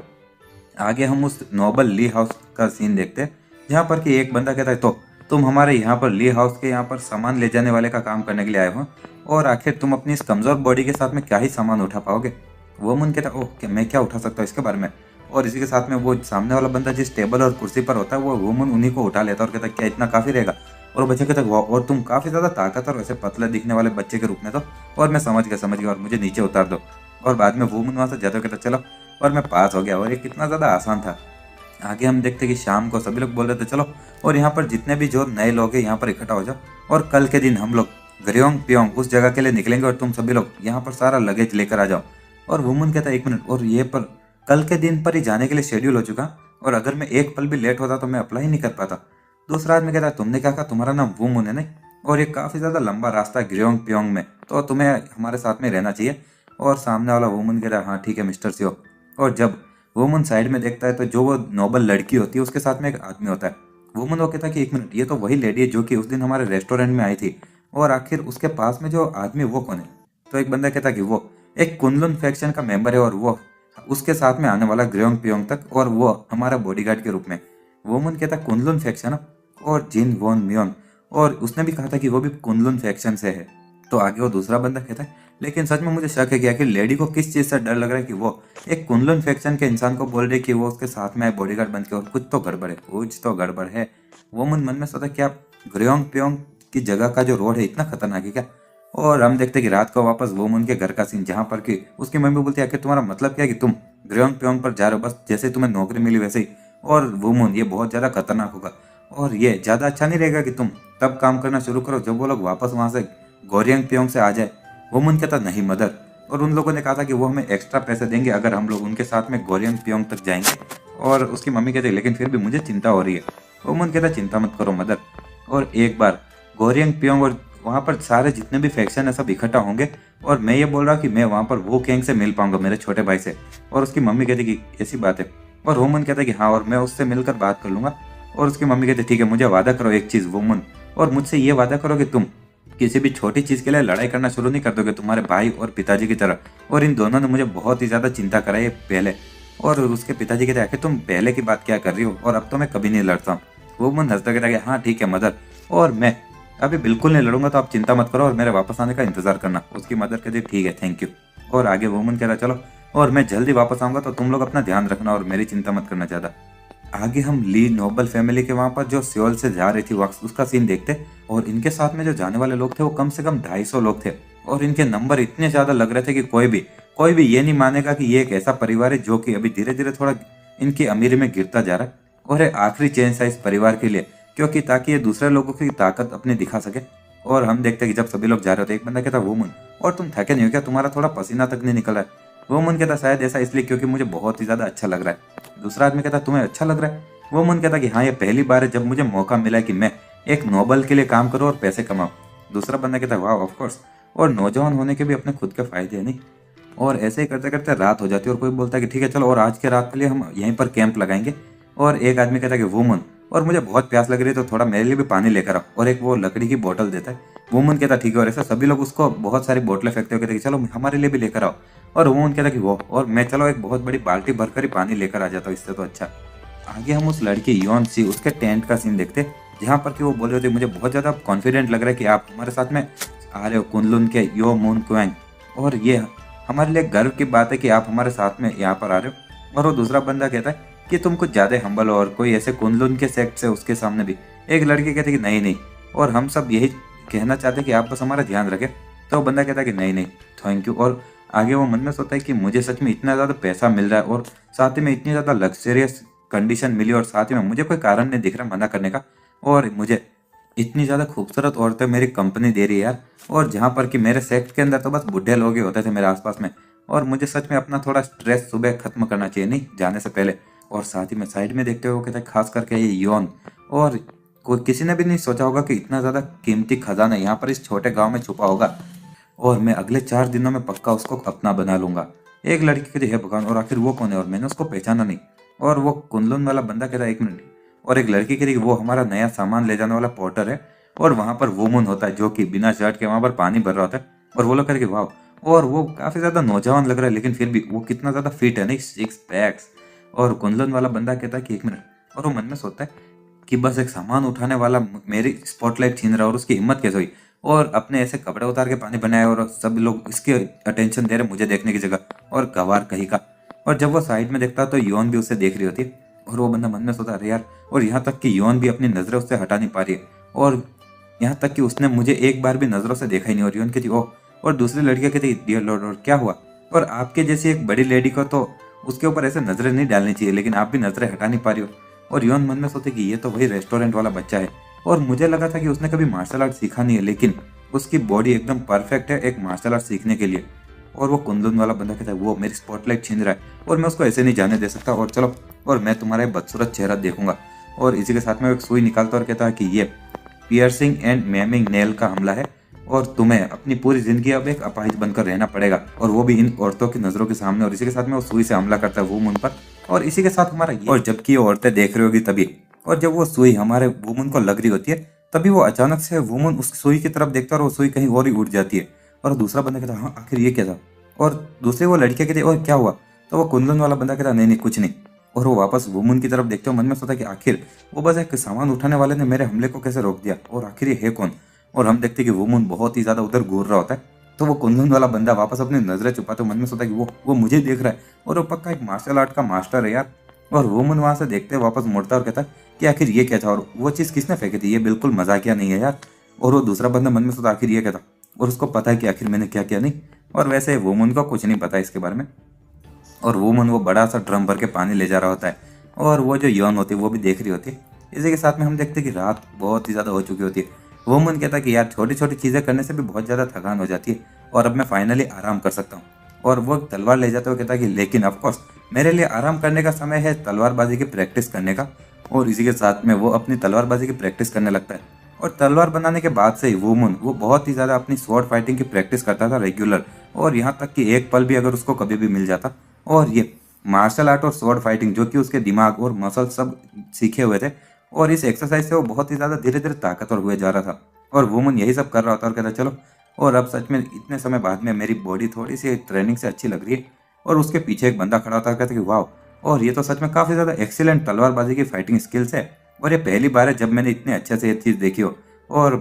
आगे हम उस नोबल ली हाउस का सीन देखते हैं जहाँ पर कि एक बंदा कहता है तो तुम हमारे यहाँ पर ली हाउस के यहाँ पर सामान ले जाने वाले का काम करने के लिए आए हो, और आखिर तुम अपनी इस कमजोर बॉडी के साथ में क्या ही सामान उठा पाओगे? वो मन कहता ओह क्या मैं क्या उठा सकता हूँ इसके बारे में? और इसी के साथ में वो सामने वाला बंदा जिस टेबल और कुर्सी पर होता है वो वुमन उन्हीं को उठा लेता है, और कहता क्या इतना काफी रहेगा? और बच्चे कहता है और तुम काफी ज्यादा ताकत और वैसे पतले दिखने वाले बच्चे के रूप में तो, और मैं समझ गया, और मुझे नीचे उतार दो। और बाद में वुमन वहां से जाते कहता चलो, और मैं पास हो गया, और ये कितना ज्यादा आसान था। आगे हम देखते कि शाम को सभी लोग बोल रहे थे चलो, और यहाँ पर जितने भी जो नए लोग हैं यहाँ पर इकट्ठा हो जाओ, और कल के दिन हम लोग ग्रियोंग पियोंग उस जगह के लिए निकलेंगे, और तुम सभी लोग यहाँ पर सारा लगेज लेकर आ जाओ। और वुमन कहता है 1 मिनट, और ये पर कल के दिन पर ही जाने के लिए शेड्यूल हो चुका, और अगर मैं एक पल भी लेट होता तो मैं अप्लाई नहीं कर पाता। दूसरा आदमी कहता है तुमने क्या कहा तुम्हारा नाम वुमन है नहीं, और ये काफी ज्यादा लंबा रास्ता है ग्रियोंग पियोंग में, तो तुम्हें हमारे साथ में रहना चाहिए। और सामने वाला वुमन कह रहा है हाँ ठीक है मिस्टर सियो। और जब वुमन साइड में देखता है तो जो वो नोबल लड़की होती है उसके साथ में एक आदमी होता है। वुमन वो कहता है कि 1 मिनट, ये तो वही लेडी है जो कि उस दिन हमारे रेस्टोरेंट में आई थी, और आखिर उसके पास में जो आदमी वो कौन है? तो एक बंदा कहता है कि वो एक कुनलुन फैक्शन का मेंबर है, और वो उसके साथ में आने वाला ग्रेोंग पियोंग तक, और वो हमारा बॉडीगार्ड के रूप में। वोमन कहता कुनलुन फैक्शन और जिन वॉन म्योन, और उसने भी कहा था कि वो भी कुनलुन फैक्शन से है। तो आगे वो दूसरा बंदा कहता है लेकिन सच में मुझे शक है कि आखिर लेडी को किस चीज से डर लग रहा है कि वो एक कुनलुन फैक्शन के इंसान को बोल रही कि वो उसके साथ में बॉडीगार्ड बन के, और कुछ तो गड़बड़ है, कुछ तो गड़बड़ है। वो मन में सोचा क्या ग्रेोंग पियोंग की जगह का जो रोड है इतना खतरनाक है क्या। और हम देखते कि रात को वापस वोमुन के घर का सीन, जहाँ पर कि उसकी मम्मी बोलती है आखिर तुम्हारा मतलब क्या है कि तुम ग्रेोंग पियोंग पर जा रहे हो, बस जैसे तुम्हें नौकरी मिली वैसे ही। और वोमुन ये बहुत ज्यादा खतरनाक होगा, और ये ज्यादा अच्छा नहीं रहेगा कि तुम तब काम करना शुरू करो जब वो लोग वापस वहां से गोरियंग पियोंग से आ जाए। वोमुन कहता नहीं मदर, और उन लोगों ने कहा था कि वो हमें एक्स्ट्रा पैसे देंगे अगर हम लोग उनके साथ में गोरियंग पियोंग तक जाएंगे। और उसकी मम्मी कहती है लेकिन फिर भी मुझे चिंता हो रही है। वोमुन कहता चिंता मत करो मदर, और एक बार गोरियंग पियोंग और वहाँ पर सारे जितने भी फैक्शन है सब इकट्ठा होंगे, और मैं ये बोल रहा कि मैं वहाँ पर वो गैंग से मिल पाऊंगा मेरे छोटे भाई से। और उसकी मम्मी कहती कि ऐसी बात है, और वोमन कहता है कि हाँ, और मैं उससे मिलकर बात कर लूंगा। और उसकी मम्मी कहती ठीक है, मुझे वादा करो एक चीज वोमन, और मुझसे ये वादा करो कि तुम किसी भी छोटी चीज के लिए लड़ाई करना शुरू नहीं कर दोगे तुम्हारे भाई और पिताजी की तरह। और इन दोनों ने मुझे बहुत ही ज्यादा चिंता कराई है पहले। और उसके पिताजी कहते हैं तुम पहले की बात क्या कर रही हो, और अब तो मैं कभी नहीं लड़ता हूँ। वोमन हंसता कहता है हाँ ठीक है मदर, और मैं अभी बिल्कुल नहीं लड़ूंगा, तो आप चिंता मत करो और मेरे वापस आने का इंतजार करना। उसकी मदर कहती ठीक है थैंक यू। और आगे वोमन कह रहा चलो, और मैं जल्दी वापस आऊंगा तो तुम लोग अपना ध्यान रखना और मेरी चिंता मत करना ज्यादा। आगे हम ली नोबल फैमिली के वहां पर जो सियोल से जा रही थी वक्त उसका सीन देखते, और इनके साथ में जो जाने वाले लोग थे वो कम से कम 250 लोग थे, और इनके नंबर इतने ज्यादा लग रहे थे कि कोई भी ये नहीं मानेगा कि ये एक ऐसा परिवार है जो कि अभी धीरे धीरे थोड़ा इनकी अमीरी में गिरता जा रहा है, और ये आखिरी चेंज था इस परिवार के लिए, क्योंकि ताकि ये दूसरे लोगों की ताकत अपनी दिखा सके। और हम देखते कि जब सभी लोग जा रहे होते एक बंदा कहता वुमन, और तुम थके नहीं हो क्या, तुम्हारा थोड़ा पसीना तक नहीं निकल रहा है। वुमन कहता शायद ऐसा इसलिए क्योंकि मुझे बहुत ही ज्यादा अच्छा लग रहा है। दूसरा आदमी कहता तुम्हें अच्छा लग रहा है। वुमन कहता कि हाँ, ये पहली बार है जब मुझे मौका मिला है कि मैं एक नोबल के लिए काम करूँ और पैसे कमाऊँ। दूसरा बंदा कहता वाह ऑफ कोर्स, और नौजवान होने के भी अपने खुद के फायदे हैं नहीं। और ऐसे ही करते करते रात हो जाती है, और कोई बोलता है कि ठीक है चलो, और आज के रात के लिए हम यहीं पर कैंप लगाएंगे। और एक आदमी कहता है कि वुमन, और मुझे बहुत प्यास लग रही है तो थोड़ा मेरे लिए भी पानी लेकर आओ, और एक वो लकड़ी की बोतल देता है। वुमन कहता ठीक है, और ऐसा सभी लोग उसको बहुत सारी बोतलें फेंकते हुए कहते कि चलो हमारे लिए भी लेकर आओ। और वुमन कहता कि वो, और मैं चलो एक बहुत बड़ी बाल्टी भरकर ही पानी लेकर आ जाता हूँ, इससे तो अच्छा। आगे हम उस लड़की योन सी उसके टेंट का सीन देखते, जहाँ पर कि वो बोल रहे थे मुझे बहुत ज्यादा कॉन्फिडेंट लग रहा है कि आप हमारे साथ में आ रहे हो कुनलुन के यो मून क्वैंग, और ये हमारे लिए गर्व की बात है कि आप हमारे साथ में यहाँ पर आ रहे हो। और वो दूसरा बंदा कहता है कि तुम कुछ ज्यादा हम्बल हो, और कोई ऐसे कुनलुन के सेक्ट से उसके सामने भी। एक लड़की कहती कि नहीं नहीं, और हम सब यही कहना चाहते हैं कि आप बस हमारा ध्यान रखें। तो वो बंदा कहता है कि नहीं नहीं थैंक यू। और आगे वो मन में सोचता है कि मुझे सच में इतना ज़्यादा पैसा मिल रहा है, और साथ ही में इतनी ज़्यादा लग्जरियस कंडीशन मिली, और साथ ही में मुझे कोई कारण नहीं दिख रहा मना करने का, और मुझे इतनी ज़्यादा खूबसूरत औरतें मेरी कंपनी दे रही है यार। और जहाँ पर कि मेरे सेक्ट के अंदर तो बस बुढ़े लोग ही होते थे मेरे आसपास में, और मुझे सच में अपना थोड़ा स्ट्रेस सुबह खत्म करना चाहिए नहीं जाने से पहले। और साथ ही में साइड में देखते हुए कहते हैं खास करके ये योन, और कोई किसी ने भी नहीं सोचा होगा कि इतना ज़्यादा कीमती खजाना यहाँ पर इस छोटे गाँव में छुपा होगा, और मैं अगले 4 दिनों में पक्का उसको अपना बना लूंगा। एक लड़की कहती है भगवान, और आखिर वो कौन है, और मैंने उसको पहचाना नहीं। और वो कुनलुन वाला बंदा कहता है एक मिनट। और एक लड़की कहती है वो हमारा नया सामान ले जाने वाला पोर्टर है, और वहां पर वुमन होता है जो कि बिना शर्ट के वहां पर पानी भर रहा होता है। और वो लोग कहते हैं वाह, और वो काफी ज्यादा नौजवान लग रहा है, लेकिन फिर भी वो कितना ज्यादा फिट है नहीं, 6 पैक्स। और कुनलुन वाला बंदा कहता है कि एक मिनट, और वो मन में सोचता है कि बस एक सामान उठाने वाला मेरी स्पॉटलाइट छीन रहा है, और उसकी हिम्मत कैसे हुई, और अपने ऐसे कपड़े उतार के पानी बनाया, और सब लोग इसके अटेंशन दे रहे मुझे देखने की जगह, और गवार कहीं का। और जब वो साइड में देखता तो योन भी उसे देख रही होती है, और वो बंदा मन में सोचता अरे यार, और यहाँ तक कि योन भी अपनी नजरें उससे हटा नहीं पा रही है, और यहाँ तक कि उसने मुझे एक बार भी नजरों से देखा ही नहीं। और योन कहती ओह, और दूसरी लड़कियां कहती डियर लॉर्ड, और क्या हुआ, और आपके जैसी एक बड़ी लेडी को तो उसके ऊपर ऐसे नजरें नहीं डालनी चाहिए, लेकिन आप भी नजरें हटा नहीं पा रही हो। और योन मन में सोचे कि ये तो वही रेस्टोरेंट वाला बच्चा है, और मुझे लगा था कि उसने कभी मार्शल आर्ट सीखा नहीं है, लेकिन उसकी बॉडी एकदम परफेक्ट है एक मार्शल आर्ट सीखने के लिए। और वो कुंदन वाला बंदा कहता है वो मेरी स्पॉटलाइट छीन रहा है, और मैं उसको ऐसे नहीं जाने दे सकता, और चलो, और मैं तुम्हारा ये बदसूरत चेहरा देखूंगा। और इसी के साथ में एक सुई निकालता और कहता है कि ये पियर्सिंग एंड मैमिंग नेल का हमला है, और तुम्हें अपनी पूरी जिंदगी अब एक अपाहिज बनकर रहना पड़ेगा, और वो भी इन औरतों की नजरों के सामने। और इसी के साथ में वो सुई से हमला करता है वुमन पर, और इसी के साथ हमारा और जबकि ये औरतें देख रही होगी तभी, और जब वो सुई हमारे वुमन को लग रही होती है तभी वो अचानक से वुमन उस सुई की तरफ देखता है, और वो सुई कहीं और ही उड़ जाती है। और दूसरा बंदा कहता है हाँ आखिर ये क्या था, और दूसरी वो लड़कियां कहती है और क्या हुआ, तो वो कुंदन वाला बंदा कहता नहीं नहीं कुछ नहीं। और वो वापस वुमन की तरफ देखते हो, मन में सोचा कि आखिर वो बस एक सामान उठाने वाले ने मेरे हमले को कैसे रोक दिया, और आखिर ये है कौन। और हम देखते कि वुमन बहुत ही ज्यादा उधर घूर रहा होता है। तो वो कुंदन वाला बंदा वापस अपनी नजरें छुपाते मन में सोचा कि वो मुझे देख रहा है, और वो पक्का एक मार्शल आर्ट का मास्टर है यार। और वुमन वहां से देखते वापस मुड़ता और कहता कि आखिर ये क्या था, और वो चीज किसने फेंकी थी, ये बिल्कुल मजाकिया नहीं है यार। और वो दूसरा बंदा मन में सोचा आखिर ये क्या था, और उसको पता है कि आखिर मैंने क्या किया नहीं। और वैसे वुमन को कुछ नहीं पता इसके बारे में। और वुमन वो बड़ा सा ड्रम भर के पानी ले जा रहा होता है, और वो जो यौन होती है वो भी देख रही होती है। इसी के साथ में हम देखते हैं कि रात बहुत ही ज़्यादा हो चुकी होती है। वुमन कहता है कि यार छोटी छोटी चीज़ें करने से भी बहुत ज़्यादा थकान हो जाती है, और अब मैं फाइनली आराम कर सकता हूँ। और वो तलवार ले जाते हुए कहता है कि लेकिन ऑफकोर्स मेरे लिए आराम करने का समय है तलवारबाजी की प्रैक्टिस करने का। और इसी के साथ में वो अपनी तलवारबाजी की प्रैक्टिस करने लगता है। और तलवार बनाने के बाद से ही वुमन वो बहुत ही ज़्यादा अपनी स्वॉर्ड फाइटिंग की प्रैक्टिस करता था रेगुलर। और यहाँ तक कि एक पल भी अगर उसको कभी भी मिल जाता, और ये मार्शल आर्ट और स्वॉर्ड फाइटिंग जो कि उसके दिमाग और मसल सब सीखे हुए थे, और इस एक्सरसाइज से वो बहुत ही ज़्यादा धीरे धीरे ताकतवर हुए जा रहा था। और वुमन यही सब कर रहा होता और कहता चलो, और अब सच में इतने समय बाद में मेरी बॉडी थोड़ी सी ट्रेनिंग से अच्छी लग रही है। और उसके पीछे एक बंदा खड़ा होता है, कहता कि वाह, और ये तो सच में काफ़ी ज़्यादा एक्सीलेंट तलवारबाजी की फाइटिंग स्किल्स है। और ये पहली बार है जब मैंने इतने अच्छे से ये चीज़ देखी हो, और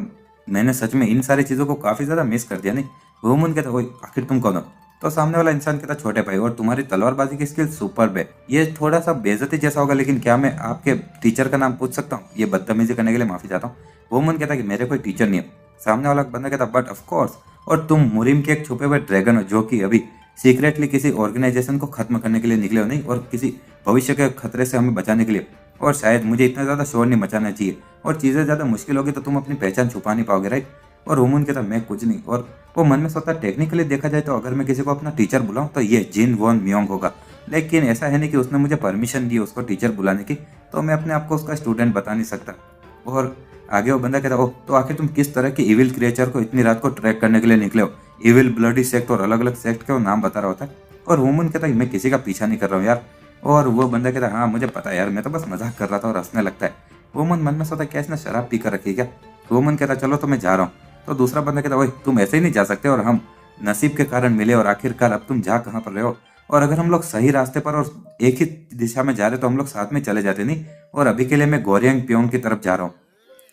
मैंने सच में इन सारी चीज़ों को काफ़ी ज़्यादा मिस कर दिया नहीं। वुमन कहता ओए आखिर तुम कौन हो। तो सामने वाला इंसान कहता छोटे भाई, और तुम्हारी तलवारबाजी की स्किल सुपर्ब है। ये थोड़ा सा बेइज्जती जैसा होगा, लेकिन क्या मैं आपके टीचर का नाम पूछ सकता हूँ। ये बदतमीजी करने के लिए माफी चाहता हूँ। वुमन कहता कि मेरे कोई टीचर नहीं है। सामने वाला बंदा कहता बट ऑफ कोर्स, और तुम मुरिम के एक छुपे हुए ड्रैगन हो जो कि अभी सीक्रेटली किसी ऑर्गेनाइजेशन को खत्म करने के लिए निकले हो नहीं, और किसी भविष्य के खतरे से हमें बचाने के लिए। और शायद मुझे इतना ज्यादा शोर नहीं मचाना चाहिए, और चीजें ज्यादा मुश्किल होगी तो तुम अपनी पहचान छुपा नहीं पाओगे राइट। और वुमन कहता मैं कुछ नहीं। और वो मन में सोचता टेक्निकली देखा जाए तो अगर मैं किसी को अपना टीचर बुलाऊं तो ये जिन वॉन म्योंग होगा, लेकिन ऐसा है नहीं कि उसने मुझे परमिशन दी उसको टीचर बुलाने की, तो मैं अपने आप को उसका स्टूडेंट बता नहीं सकता। और आगे वो बंदा कहता ओह तो आखिर तुम किस तरह के इविल क्रिएचर को इतनी रात को ट्रैक करने के लिए निकले हो। इविल ब्लडी सेक्ट और अलग अलग सेक्ट के वो नाम बता रहा होता है। और वुमन कहता है मैं किसी का पीछा नहीं कर रहा हूँ यार। और वो बंदा कहता हाँ मुझे पता है यार, मैं तो बस मजाक कर रहा था, और हंसने लगता है। वुमन मन में सोचता क्या इसने शराब पी कर रखी है क्या। वुमन कहता चलो तो मैं जा रहा हूँ। तो दूसरा बंदा कहता ओए तुम ऐसे ही नहीं जा सकते, और हम नसीब के कारण मिले, और आखिरकार अब तुम जा कहाँ पर रहे हो। और अगर हम लोग सही रास्ते पर और एक ही दिशा में जा रहे तो हम लोग साथ में चले जाते नहीं। और अभी के लिए मैं गोरियांग प्योंग की तरफ जा रहा हूँ।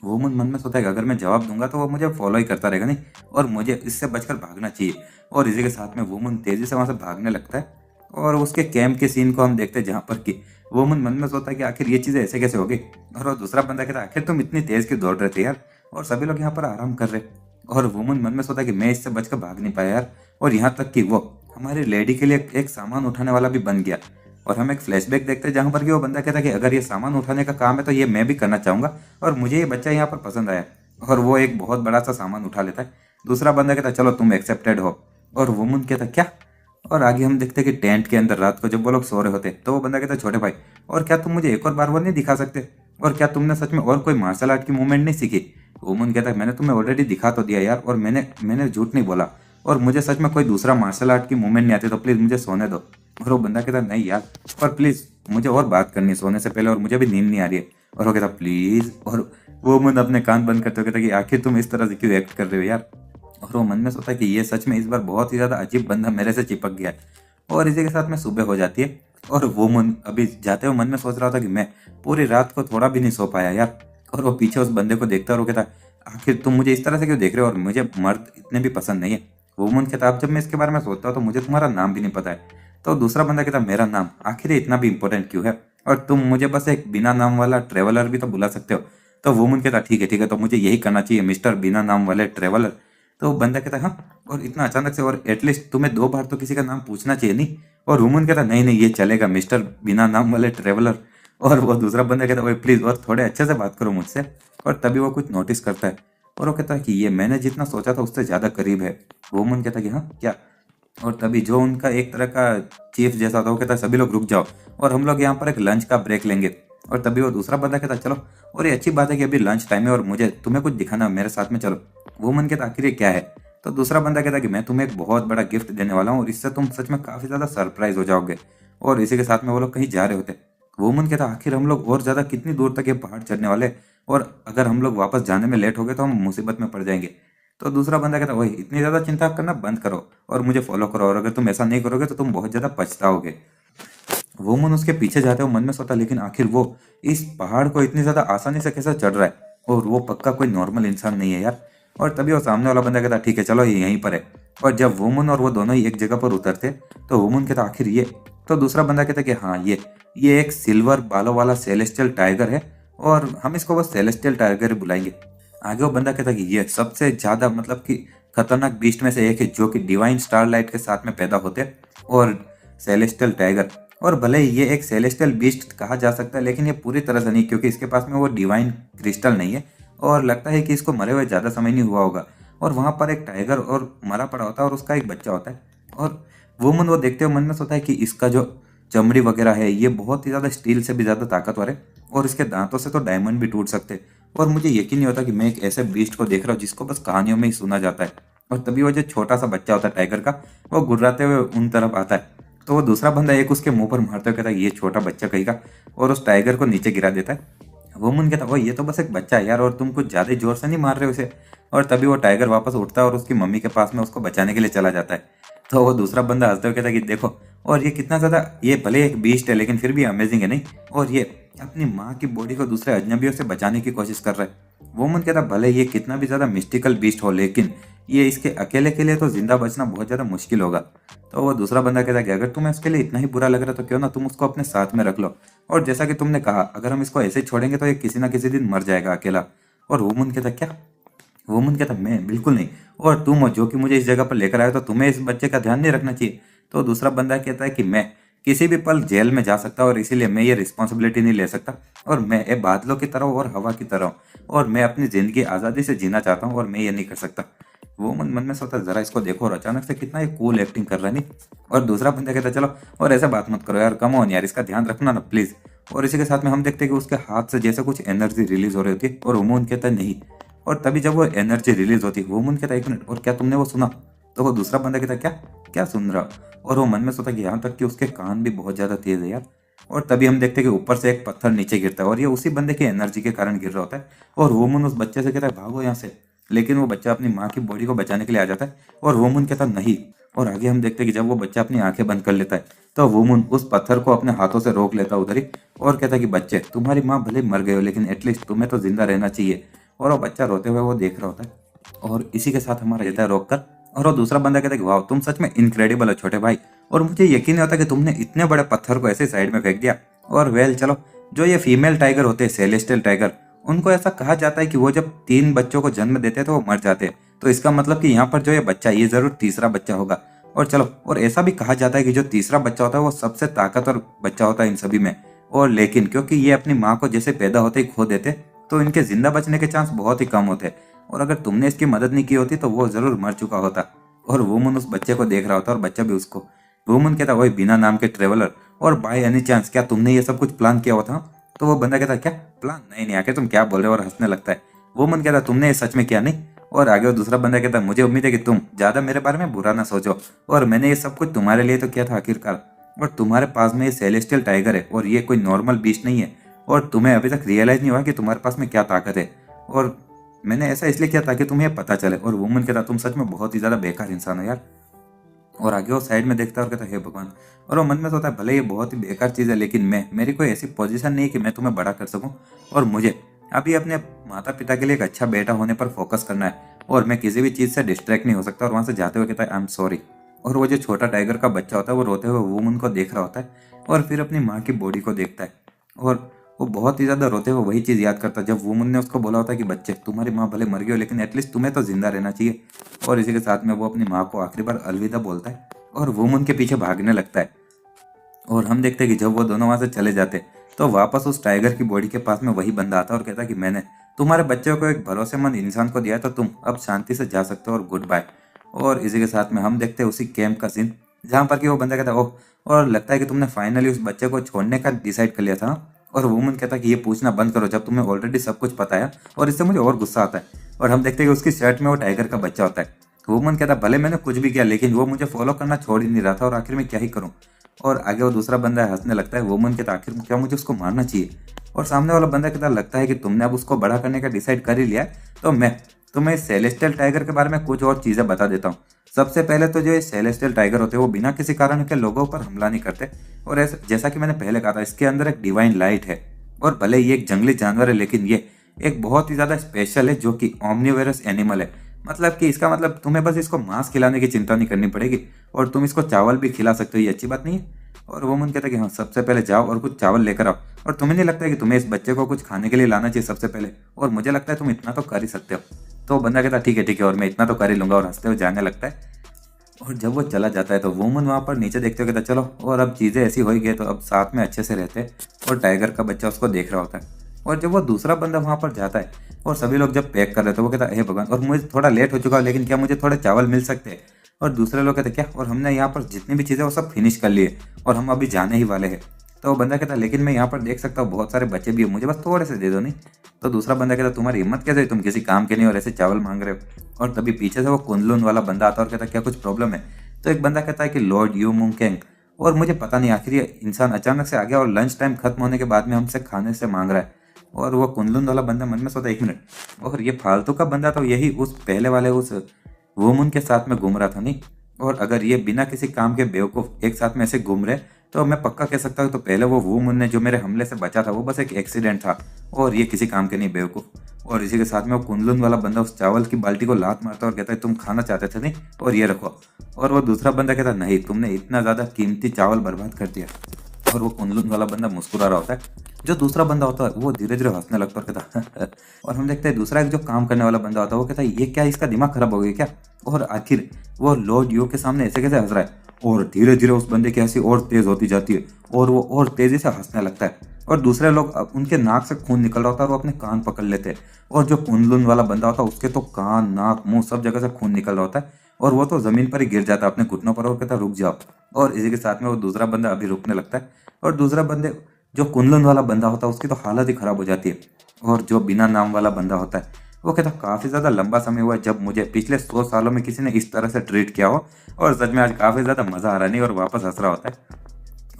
वो मन में सोचा है कि अगर मैं जवाब दूंगा तो वो मुझे फॉलो ही करता रहेगा नहीं, और मुझे इससे बचकर भागना चाहिए। और इसी के साथ में वुमन तेजी से वहां से भागने लगता है। और उसके कैंप के सीन को हम देखते हैं जहाँ पर कि वुमन मन में सोचता है कि आखिर ये चीजें ऐसे कैसे होगी। और वो दूसरा बंदा कहता है आखिर तुम इतनी तेज क्यों दौड़ रहे थे यार, और सभी लोग यहाँ पर आराम कर रहे। और वुमन मन में सोचता है कि मैं इससे बचकर भाग नहीं पाया यार। और यहाँ तक कि वो हमारी लेडी के लिए एक सामान उठाने वाला भी बन गया। और हम एक फ्लैशबैक देखते हैं जहाँ पर कि वो बंदा कहता है कि अगर ये सामान उठाने का काम है तो ये मैं भी करना चाहूंगा, और मुझे ये बच्चा यहाँ पर पसंद आया। और वो एक बहुत बड़ा सा सामान उठा लेता है। दूसरा बंदा कहता है चलो तुम एक्सेप्टेड हो। और वुमन कहता क्या। और आगे हम देखते हैं कि टेंट के अंदर रात को जब वो लोग सो रहे होते तो वो बंदा कहता है छोटे भाई, और क्या तुम मुझे एक और बार वो नहीं दिखा सकते, और क्या तुमने सच में और कोई मार्शल आर्ट की मूवमेंट नहीं सीखी। वुमन कहता है मैंने तुम्हें ऑलरेडी दिखा तो दिया यार, और मैंने मैंने झूठ नहीं बोला, और मुझे सच में कोई दूसरा मार्शल आर्ट की मूवमेंट नहीं आती, तो प्लीज मुझे सोने दो। और वो बंदा कहता नहीं यार, पर प्लीज मुझे और बात करनी है सोने से पहले, और मुझे भी नींद नहीं आ रही है। और वो कहता प्लीज। और वो मन अपने कान बंद करते हुए कहता कि आखिर तुम इस तरह से क्यों एक्ट कर रहे हो यार। और वो मन में सोचता कि ये सच में इस बार बहुत ही ज्यादा अजीब बंदा मेरे से चिपक गया है। और इसी के साथ में सुबह हो जाती है। और वो मन अभी जाते हुए मन में सोच रहा था कि मैं पूरी रात को थोड़ा भी नहीं सो पाया यार। और वो पीछे उस बंदे को देखता और वो कहता आखिर तुम मुझे इस तरह से क्यों देख रहे हो, और मुझे मर्द इतने भी पसंद नहीं है। वो मन कहता अब जब मैं इसके बारे में सोचता हूँ तो मुझे तुम्हारा नाम भी नहीं पता है। तो दूसरा बंदा कहता मेरा नाम आखिर इतना भी इंपॉर्टेंट क्यों है, और तुम मुझे बस एक बिना नाम वाला ट्रेवलर भी तो बुला सकते हो। तो वुमन कहता ठीक है तो मुझे यही करना चाहिए मिस्टर बिना नाम वाले ट्रेवलर। तो बंदा कहता हाँ, और इतना अचानक से, और एटलीस्ट तुम्हें 2 बार तो किसी का नाम पूछना चाहिए नहीं। और वुमन कहता नहीं नहीं ये चलेगा मिस्टर बिना नाम वाले ट्रेवलर। और वो दूसरा बंदा कहता भाई प्लीज और थोड़े अच्छे से बात करो मुझसे। और तभी वो कुछ नोटिस करता है, और वो कहता है कि ये मैंने जितना सोचा था उससे ज्यादा करीब है। वुमन कहता है कि हाँ क्या। और तभी जो उनका एक तरह का चीफ जैसा था वो कहता है सभी लोग रुक जाओ, और हम लोग यहाँ पर एक लंच का ब्रेक लेंगे। और तभी वो दूसरा बंदा कहता चलो, और ये अच्छी बात है कि अभी लंच टाइम है और मुझे तुम्हें कुछ दिखाना है, मेरे साथ में चलो। वुमन कहता आखिर ये क्या है। तो दूसरा बंदा कहता कि मैं तुम्हें एक बहुत बड़ा गिफ्ट देने वाला हूँ, और इससे तुम सच में काफी ज्यादा सरप्राइज हो जाओगे। और इसी के साथ में वो लोग कहीं जा रहे होते। वुमन कहता आखिर हम लोग और ज्यादा कितनी दूर तक ये पहाड़ चढ़ने वाले, और अगर हम लोग वापस जाने में लेट हो गए तो हम मुसीबत में पड़ जाएंगे। तो दूसरा बंदा कहता वही इतनी ज्यादा चिंता करना बंद करो और मुझे फॉलो करो, और अगर तुम ऐसा नहीं करोगे तो तुम बहुत ज्यादा पछताओगे। वुमन उसके पीछे जाते हुए मन में सोचा, लेकिन आखिर वो इस पहाड़ को इतनी ज्यादा आसानी से कैसे चढ़ रहा है, और वो पक्का कोई नॉर्मल इंसान नहीं है यार। और तभी वो सामने वाला बंदा कहता, ठीक है चलो ये यहीं पर है। और जब वुमन और वो दोनों ही एक जगह पर उतरते तो वुमन कहता, आखिर ये? तो दूसरा बंदा कहता कि हाँ ये एक सिल्वर बालों वाला सेलेस्टियल टाइगर है, और हम इसको बस सेलेस्टियल टाइगर ही बुलाएंगे। आगे वो बंदा कहता कि ये सबसे ज्यादा मतलब कि खतरनाक बीस्ट में से एक है, जो कि डिवाइन स्टारलाइट के साथ में पैदा होते हैं, और सेलेस्टियल टाइगर। और भले ही ये एक सेलेस्टियल बीस्ट कहा जा सकता है, लेकिन ये पूरी तरह से नहीं, क्योंकि इसके पास में वो डिवाइन क्रिस्टल नहीं है, और लगता है कि इसको मरे हुए ज़्यादा समय नहीं हुआ होगा। और वहाँ पर एक टाइगर और मरा पड़ा होता है, और उसका एक बच्चा होता है। और वुमन वो देखते हुए मन में सोचता है कि इसका जो चमड़ी वगैरह है ये बहुत ही ज़्यादा स्टील से भी ज़्यादा ताकतवर है, और इसके दांतों से तो डायमंड भी टूट सकते हैं। और मुझे यकीन नहीं होता कि मैं एक ऐसे बीस्ट को देख रहा हूँ जिसको बस कहानियों में ही सुना जाता है। और तभी वो जो छोटा सा बच्चा होता है टाइगर का, वो गुर्राते हुए उन तरफ आता है। तो वो दूसरा बंदा एक उसके मुंह पर मारते हुए कहता है, ये छोटा बच्चा कहीं का, और उस टाइगर को नीचे गिरा देता है। वुमन कहता, ओ ये तो बस एक बच्चा है यार, और तुम कुछ ज्यादा ही जोर से नहीं मार रहे हो उसे। और तभी वो टाइगर वापस उठता है और उसकी मम्मी के पास में उसको बचाने के लिए चला जाता है। तो वो दूसरा बंदा हंसते हुए कहता है कि देखो, और ये कितना ज्यादा, ये भले एक बीस्ट है लेकिन फिर भी अमेजिंग है नहीं, और ये अपनी माँ की बॉडी को दूसरे अजनबियों से बचाने की कोशिश कर रहा है। वुमन कहता, भले ये कितना भी ज्यादा मिस्टिकल बीस्ट हो, लेकिन ये इसके अकेले के लिए तो जिंदा बचना बहुत ज्यादा मुश्किल होगा। तो वो दूसरा बंदा कहता है कि अगर तुम्हें उसके लिए इतना ही बुरा लग रहा है तो क्यों ना तुम उसको अपने साथ में रख लो, और जैसा कि तुमने कहा अगर हम इसको ऐसे ही छोड़ेंगे तो ये किसी ना किसी दिन मर जाएगा अकेला। और वुमन कहता, क्या? वुमन कहता, मैं बिल्कुल नहीं, और तुम हो जो कि मुझे इस जगह पर लेकर आए तो तुम्हें इस बच्चे का ध्यान नहीं रखना चाहिए। तो दूसरा बंदा कहता है कि मैं किसी भी पल जेल में जा सकता हूँ, और इसीलिए मैं ये रिस्पॉन्सिबिलिटी नहीं ले सकता, और मैं ये बादलों की तरह और हवा की तरह हूँ, और मैं अपनी जिंदगी आज़ादी से जीना चाहता हूँ, और मैं ये नहीं कर सकता। वो मन में सोचता, जरा इसको देखो, और अचानक से कितना ये कूल एक्टिंग कर रहा है नहीं। और दूसरा बंदा कहता, चलो और ऐसा बात मत करो यार, कम ऑन यार, इसका ध्यान रखना ना प्लीज। और इसी के साथ में हम देखते हैं कि उसके हाथ से जैसे कुछ एनर्जी रिलीज हो रही होती है, और वुमन कहता है नहीं। और तभी जब वो एनर्जी रिलीज होती है, वुमन कहता है, एक मिनट, और क्या तुमने वो सुना? तो वो दूसरा बंदा कहता, क्या क्या सुन रहा? और वो मन में सोचा कि यहाँ तक कि उसके कान भी बहुत ज्यादा तेज है यार। और तभी हम देखते हैं कि ऊपर से एक पत्थर नीचे गिरता है, और ये उसी बंदे की एनर्जी के कारण गिर रहा होता है। और वुमन उस बच्चे से कहता है, भागो यहाँ से। लेकिन वो बच्चा अपनी माँ की बॉडी को बचाने के लिए आ जाता है, और वुमन कहता नहीं। और आगे हम देखते हैं कि जब वो बच्चा अपनी आंखें बंद कर लेता है, तो वुमन उस पत्थर को अपने हाथों से रोक लेता है उधर ही, और कहता है कि बच्चे, तुम्हारी माँ भले मर गए हो, लेकिन एटलीस्ट तुम्हें तो जिंदा रहना चाहिए। और वो बच्चा रोते हुए वो देख रहा होता है, और इसी के साथ हमारा रहता है रोक कर। और वो दूसरा बंदा कहता है कि वाह, तुम सच में इनक्रेडिबल हो छोटे भाई, और मुझे यकीन नहीं होता कि तुमने इतने बड़े पत्थर को ऐसे साइड में फेंक दिया। और वेल चलो, जो ये फीमेल टाइगर होते हैं सेलेस्टियल टाइगर, उनको ऐसा कहा जाता है कि वो जब 3 बच्चों को जन्म देते हैं तो वो मर जाते हैं। तो इसका मतलब कि यहाँ पर जो ये बच्चा है, ये जरूर तीसरा बच्चा होगा। और चलो, और ऐसा भी कहा जाता है कि जो तीसरा बच्चा होता है वो सबसे ताकतवर बच्चा होता है इन सभी में। और लेकिन क्योंकि ये अपनी माँ को जैसे पैदा होते ही खो देते, तो इनके जिंदा बचने के चांस बहुत ही कम होते। और अगर तुमने इसकी मदद नहीं की होती तो वो जरूर मर चुका होता। और वुमन उस बच्चे को देख रहा होता और बच्चा भी उसको। वुमन कहता, वही बिना नाम के ट्रेवलर, और बाय एनी चांस क्या तुमने ये सब कुछ प्लान किया हुआ था? तो वो बंदा कहता, क्या प्लान? नहीं नहीं, आके तुम क्या बोल रहे हो, और हंसने लगता है। वुमन कहता, तुमने ये सच में किया नहीं? और आगे वो दूसरा बंदा कहता, मुझे उम्मीद है कि तुम ज्यादा मेरे बारे में बुरा ना सोचो, और मैंने ये सब कुछ तुम्हारे लिए तो किया था आखिरकार। और तुम्हारे पास में ये सेलेस्टियल टाइगर है, और ये कोई नॉर्मल बीस्ट नहीं है, और तुम्हें अभी तक रियलाइज नहीं हुआ कि तुम्हारे पास में क्या ताकत है, और मैंने ऐसा इसलिए किया ताकि तुम्हें ये पता चले। और वुमन कहता, तुम सच में बहुत ही ज्यादा बेकार इंसान हो यार। और आगे वो साइड में देखता है और कहता है, हे भगवान। और वो मन में सोचता है, भले ये बहुत ही बेकार चीज़ है, लेकिन मेरी कोई ऐसी पोजीशन नहीं है कि मैं तुम्हें बड़ा कर सकूं, और मुझे अभी अपने माता पिता के लिए एक अच्छा बेटा होने पर फोकस करना है, और मैं किसी भी चीज़ से डिस्ट्रैक्ट नहीं हो सकता। और वहाँ से जाते हुए कहता है, आई एम सॉरी। और वो जो छोटा टाइगर का बच्चा होता है वो रोते हुए वुमन को देख रहा होता है, और फिर अपनी माँ की बॉडी को देखता है, और वो बहुत ही ज़्यादा रोते हुए वही चीज़ याद करता है जब वुमन ने उसको बोला होता है कि बच्चे, तुम्हारी माँ भले मर गई हो, लेकिन एटलीस्ट तुम्हें तो जिंदा रहना चाहिए। और इसी के साथ में वो अपनी माँ को आखिरी बार अलविदा बोलता है, और वुमन के पीछे भागने लगता है। और हम देखते हैं कि जब वो दोनों वहां से चले जाते, तो वापस उस टाइगर की बॉडी के पास में वही बंदा आता है और कहता है कि मैंने तुम्हारे बच्चे को एक भरोसेमंद इंसान को दिया, तो तुम अब शांति से जा सकते हो, और गुड बाय। और इसी के साथ में हम देखते हैं उसी कैंप का सीन, जहाँ पर कि वो बंदा कहता है, ओह, और लगता है कि तुमने फाइनली उस बच्चे को छोड़ने का डिसाइड कर लिया था। और वुमन कहता है कि ये पूछना बंद करो जब तुम्हें ऑलरेडी सब कुछ पता है, और इससे मुझे और गुस्सा आता है। और हम देखते हैं कि उसकी शर्ट में वो टाइगर का बच्चा होता है। वुमन कहता, भले मैंने कुछ भी किया, लेकिन वो मुझे फॉलो करना छोड़ ही नहीं रहा था, और आखिर में क्या ही करूं। और आगे वो दूसरा बंदा हंसने लगता है। वुमन कहता, आखिर क्या मुझे उसको मारना चाहिए? और सामने वाला बंदा कहता, लगता है कि तुमने अब उसको बड़ा करने का डिसाइड कर ही लिया है, तो मैं तो मैं सेलेस्टियल टाइगर के बारे में कुछ और चीज़ें बता देता हूँ। सबसे पहले तो जो ये सेलेस्टियल टाइगर होते हैं वो बिना किसी कारण के लोगों पर हमला नहीं करते, और ऐसा जैसा कि मैंने पहले कहा था, इसके अंदर एक डिवाइन लाइट है। और भले ये एक जंगली जानवर है, लेकिन ये एक बहुत ही ज़्यादा स्पेशल है, जो कि ओमनिवोरस एनिमल है। मतलब कि इसका मतलब तुम्हें बस इसको मांस खिलाने की चिंता नहीं करनी पड़ेगी, और तुम इसको चावल भी खिला सकते हो, ये अच्छी बात नहीं है। और वो मन कहता है कि हाँ, सबसे पहले जाओ और कुछ चावल लेकर आओ। और तुम्हें नहीं लगता है कि तुम्हें इस बच्चे को कुछ खाने के लिए लाना चाहिए सबसे पहले? और मुझे लगता है तुम इतना तो कर ही सकते हो। तो बंदा कहता ठीक है ठीक है, और मैं इतना तो कर ही लूंगा, और हंसते हुए जाने लगता है। और जब वो चला जाता है तो वुमन वहाँ पर नीचे देखते हुए कहता चलो, और अब चीज़ें ऐसी हो ही गई तो अब साथ में अच्छे से रहते हैं। और टाइगर का बच्चा उसको देख रहा होता है। और जब वो दूसरा बंदा वहाँ पर जाता है और सभी लोग जब पैक कर रहे तो वो कहता है हे भगवान, और मुझे थोड़ा लेट हो चुका है, लेकिन क्या मुझे थोड़े चावल मिल सकते हैं? और दूसरे लोग कहते क्या, और हमने यहाँ पर जितनी भी चीज़ें वो सब फिनिश कर लिए, और हम अभी जाने ही वाले हैं। तो वो बंदा कहता लेकिन मैं यहाँ पर देख सकता हूँ बहुत सारे बच्चे भी हैं, मुझे बस थोड़े से दे दो नहीं। तो दूसरा बंदा कहता तुम्हारी हिम्मत कैसे, तुम किसी काम के नहीं और ऐसे चावल मांग रहे हो? और तभी पीछे से वो कुंदलून वाला बंदा आता है और कहता क्या कुछ प्रॉब्लम है? तो एक बंदा कहता है कि लॉर्ड यू मुंगकेंग, और मुझे पता नहीं आखिर ये इंसान अचानक से आ गया और लंच टाइम खत्म होने के बाद में हमसे खाने से मांग रहा है। और वो कुंदलून वाला बंदा मन में सोचा एक मिनट, और ये फालतू का बंदा तो यही उस पहले वाले उस वुमन के साथ में घूम रहा था नहीं। और अगर ये बिना किसी काम के बेवकूफ़ एक साथ में ऐसे घूम रहे तो मैं पक्का कह सकता हूँ तो पहले वो वुमन ने जो मेरे हमले से बचा था वो बस एक एक्सीडेंट था, और ये किसी काम के नहीं बेवकूफ़। और इसी के साथ में वो कुंदलून वाला बंदा उस चावल की बाल्टी को लात मारता और कहता है तुम खाना चाहते थे नहीं, और ये रखो। और वो दूसरा बंदा कहता नहीं, तुमने इतना ज़्यादा कीमती चावल बर्बाद कर दिया। और वो कुंदलून वाला बंदा मुस्कुरा रहा होता है। जो दूसरा बंदा होता है वो धीरे धीरे हंसने लगता है और कहता और हम देखते हैं दूसरा एक जो काम करने वाला बंदा होता है वो कहता है ये क्या, इसका दिमाग खराब हो गया क्या? और आखिर वो लॉर्ड यो के सामने ऐसे कैसे हंस रहा है? और धीरे धीरे उस बंदे की हंसी और तेज होती जाती है, और वो और तेजी से हंसने लगता है। और दूसरे लोग उनके नाक से खून निकल रहा होता है और वो अपने कान पकड़ लेते हैं। और जो कुंदलून वाला बंदा होता है उसके तो कान, नाक, मुंह सब जगह से खून निकल रहा होता है, और वो तो जमीन पर ही गिर जाता है अपने घुटनों पर और कहता रुक जाओ। और इसी के साथ में वो दूसरा बंदा अभी रुकने लगता है। और दूसरा बंदे जो कुंदलून वाला बंदा होता है उसकी तो हालत ही खराब हो जाती है। और जो बिना नाम वाला बंदा होता है वो कहता काफ़ी ज़्यादा लंबा समय हुआ है जब मुझे पिछले 100 सालों में किसी ने इस तरह से ट्रीट किया हो, और सच में आज काफ़ी ज़्यादा मज़ा आ रहा नहीं, और वापस हंस रहा होता है।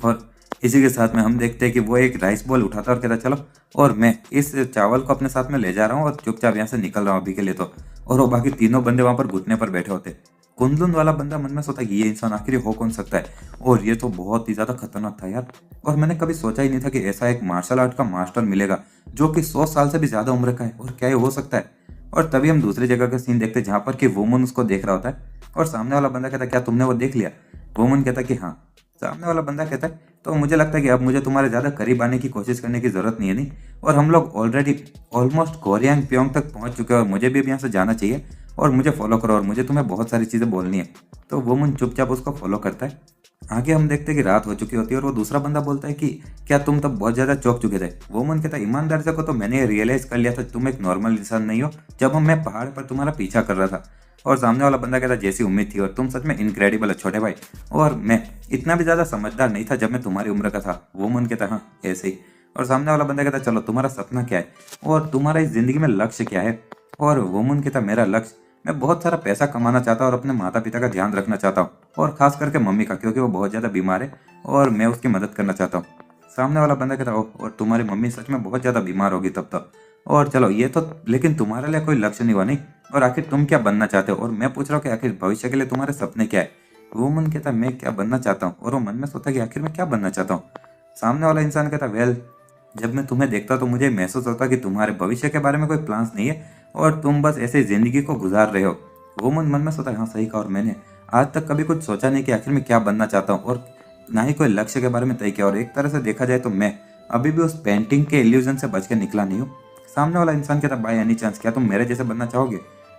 और इसी के साथ में हम देखते हैं कि वो एक राइस बॉल उठाता है और कहता चलो, और मैं इस चावल को अपने साथ में ले जा रहा हूँ और चुपचाप यहाँ से निकल रहा हूँ अभी के लिए तो। और वो बाकी तीनों बंदे वहाँ पर घुटने पर बैठे होते। कुंदलून वाला बंदा मन में सोचा कि ये इंसान आखिर हो कौन सकता है, और ये तो बहुत ही ज़्यादा खतरनाक था यार। और मैंने कभी सोचा ही नहीं था कि ऐसा एक मार्शल आर्ट का मास्टर मिलेगा जो कि 100 साल से भी ज़्यादा उम्र का है, और क्या ये हो सकता है? और तभी हम दूसरी जगह का सीन देखते हैं जहाँ पर कि वुमन उसको देख रहा होता है, और सामने वाला बंदा कहता है क्या तुमने वो देख लिया? वुमन कहता है कि हाँ। सामने वाला बंदा कहता है तो मुझे लगता है कि अब मुझे तुम्हारे ज़्यादा करीब आने की कोशिश करने की ज़रूरत नहीं है नहीं, और हम लोग ऑलरेडी ऑलमोस्ट कोरियांग प्योंग तक पहुंच चुके हैं, और मुझे भी अब यहाँ से जाना चाहिए, और मुझे फॉलो करो, और मुझे तुम्हें बहुत सारी चीज़ें बोलनी है। तो वुमन चुपचाप उसको फॉलो करता है। आगे हम देखते हैं कि रात हो चुकी होती है, और वो दूसरा बंदा बोलता है कि क्या तुम तब बहुत ज़्यादा चौंक चुके थे? वुमन कहता है ईमानदार से को तो मैंने रियलाइज़ कर लिया था तुम एक नॉर्मल इंसान नहीं हो जब मैं पहाड़ पर तुम्हारा पीछा कर रहा था। और सामने वाला बंदा कहता जैसी उम्मीद थी, और तुम सच में इनक्रेडिबल है छोटे भाई, और मैं इतना भी ज़्यादा समझदार नहीं था जब मैं तुम्हारी उम्र का था। वुमन कहता हाँ ऐसे ही। और सामने वाला बंदा कहता चलो तुम्हारा सपना क्या है, और तुम्हारा इस जिंदगी में लक्ष्य क्या है? और वुमन कहता मेरा लक्ष्य, मैं बहुत सारा पैसा कमाना चाहता हूँ और अपने माता पिता का ध्यान रखना चाहता हूँ, और खास करके मम्मी का, क्योंकि वो बहुत ज़्यादा बीमार है और मैं उसकी मदद करना चाहता हूँ। सामने वाला बंदा कहता ओह, और तुम्हारी मम्मी सच में बहुत ज़्यादा बीमार होगी तब तक। और चलो ये तो, लेकिन तुम्हारे लिए कोई लक्ष्य नहीं हुआ नहीं, और आखिर तुम क्या बनना चाहते हो? और मैं पूछ रहा हूँ कि आखिर भविष्य के लिए तुम्हारे सपने क्या है? वुमन कहता मैं क्या बनना चाहता हूँ, और वो मन में सोचता कि आखिर मैं क्या बनना चाहता हूँ। सामने वाला इंसान कहता वेल, जब मैं तुम्हें देखता तो मुझे महसूस होता कि तुम्हारे भविष्य के बारे में कोई प्लान्स नहीं है, और तुम बस ऐसे जिंदगी को गुजार रहे हो। वुमन मन में सोचता है हाँ सही कहा, और मैंने आज तक कभी कुछ सोचा नहीं कि आखिर मैं क्या बनना चाहता हूँ, और ना ही कोई लक्ष्य के बारे में तय किया। और एक तरह से देखा जाए तो मैं अभी भी उस पेंटिंग के इल्यूजन से बच के निकला नहीं हूँ। सामने वाला इंसान कहता बाय एनी चांस क्या तुम मेरे जैसे बनना चाहोगे?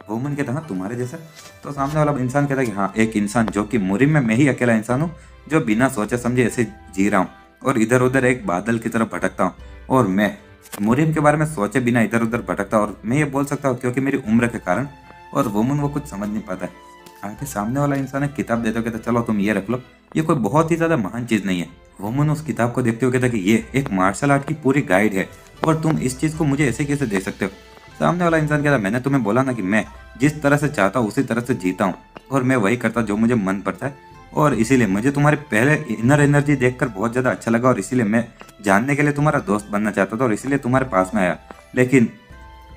वुमन कहता हाँ तुम्हारे जैसे। तो सामने वाला इंसान कहता कि हाँ एक इंसान जो कि मुरिम में मैं ही अकेला इंसान हूँ जो बिना सोचे समझे ऐसे जी रहा हूँ, और इधर उधर एक बादल की तरफ भटकता हूँ, और मैं मुरिम के बारे में सोचे बिना इधर उधर भटकता, और मैं ये बोल सकता हूँ क्योंकि मेरी उम्र के कारण। और वुमन वो कुछ समझ नहीं पाता है। आगे सामने वाला इंसान एक किताब देते हुए कहता चलो तुम ये रख लो, ये कोई बहुत ही ज़्यादा महान चीज़ नहीं है। वुमन उस किताब को देखते हुए कहता कि ये एक मार्शल आर्ट की पूरी गाइड है, और तुम इस चीज़ को मुझे ऐसे कैसे दे सकते हो? सामने वाला इंसान कहता मैंने तुम्हें बोला ना कि मैं जिस तरह से चाहता हूँ उसी तरह से जीता हूँ, और मैं वही करता जो मुझे मन पड़ता है, और इसीलिए मुझे तुम्हारे पहले इनर एनर्जी देखकर बहुत ज़्यादा अच्छा लगा, और इसीलिए मैं जानने के लिए तुम्हारा दोस्त बनना चाहता था, और इसीलिए तुम्हारे पास में आया। लेकिन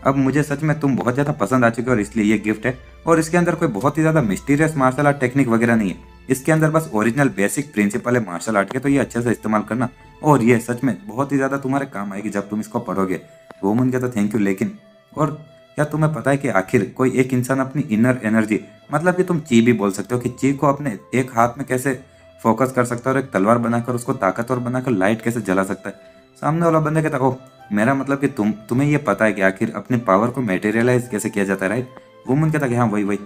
अब मुझे सच में तुम बहुत ज़्यादा पसंद आ चुके हो और इसलिए ये गिफ्ट है। और इसके अंदर कोई बहुत ही ज़्यादा मिस्टीरियस मार्शल आर्ट टेक्निक वगैरह नहीं है, इसके अंदर बस ओरिजिनल बेसिक प्रिंसिपल है मार्शल आर्ट के, तो ये अच्छे से इस्तेमाल करना और ये सच में बहुत ही ज़्यादा तुम्हारे काम आएगी जब तुम इसको पढ़ोगे। वुमन के तो थैंक यू। लेकिन और क्या तुम्हें पता है कि आखिर कोई एक इंसान अपनी इनर एनर्जी, मतलब कि तुम ची भी बोल सकते हो, कि ची को अपने एक हाथ में कैसे फोकस कर सकता है और एक तलवार बनाकर उसको ताकतवर बनाकर लाइट कैसे जला सकता है। सामने वाला बंदा कहता है ओह मेरा मतलब कि तुम्हें ये पता है कि आखिर अपनी पावर को मटेरियलाइज कैसे किया जाता है, राइट। वुमन कहता है कि हाँ वही वही।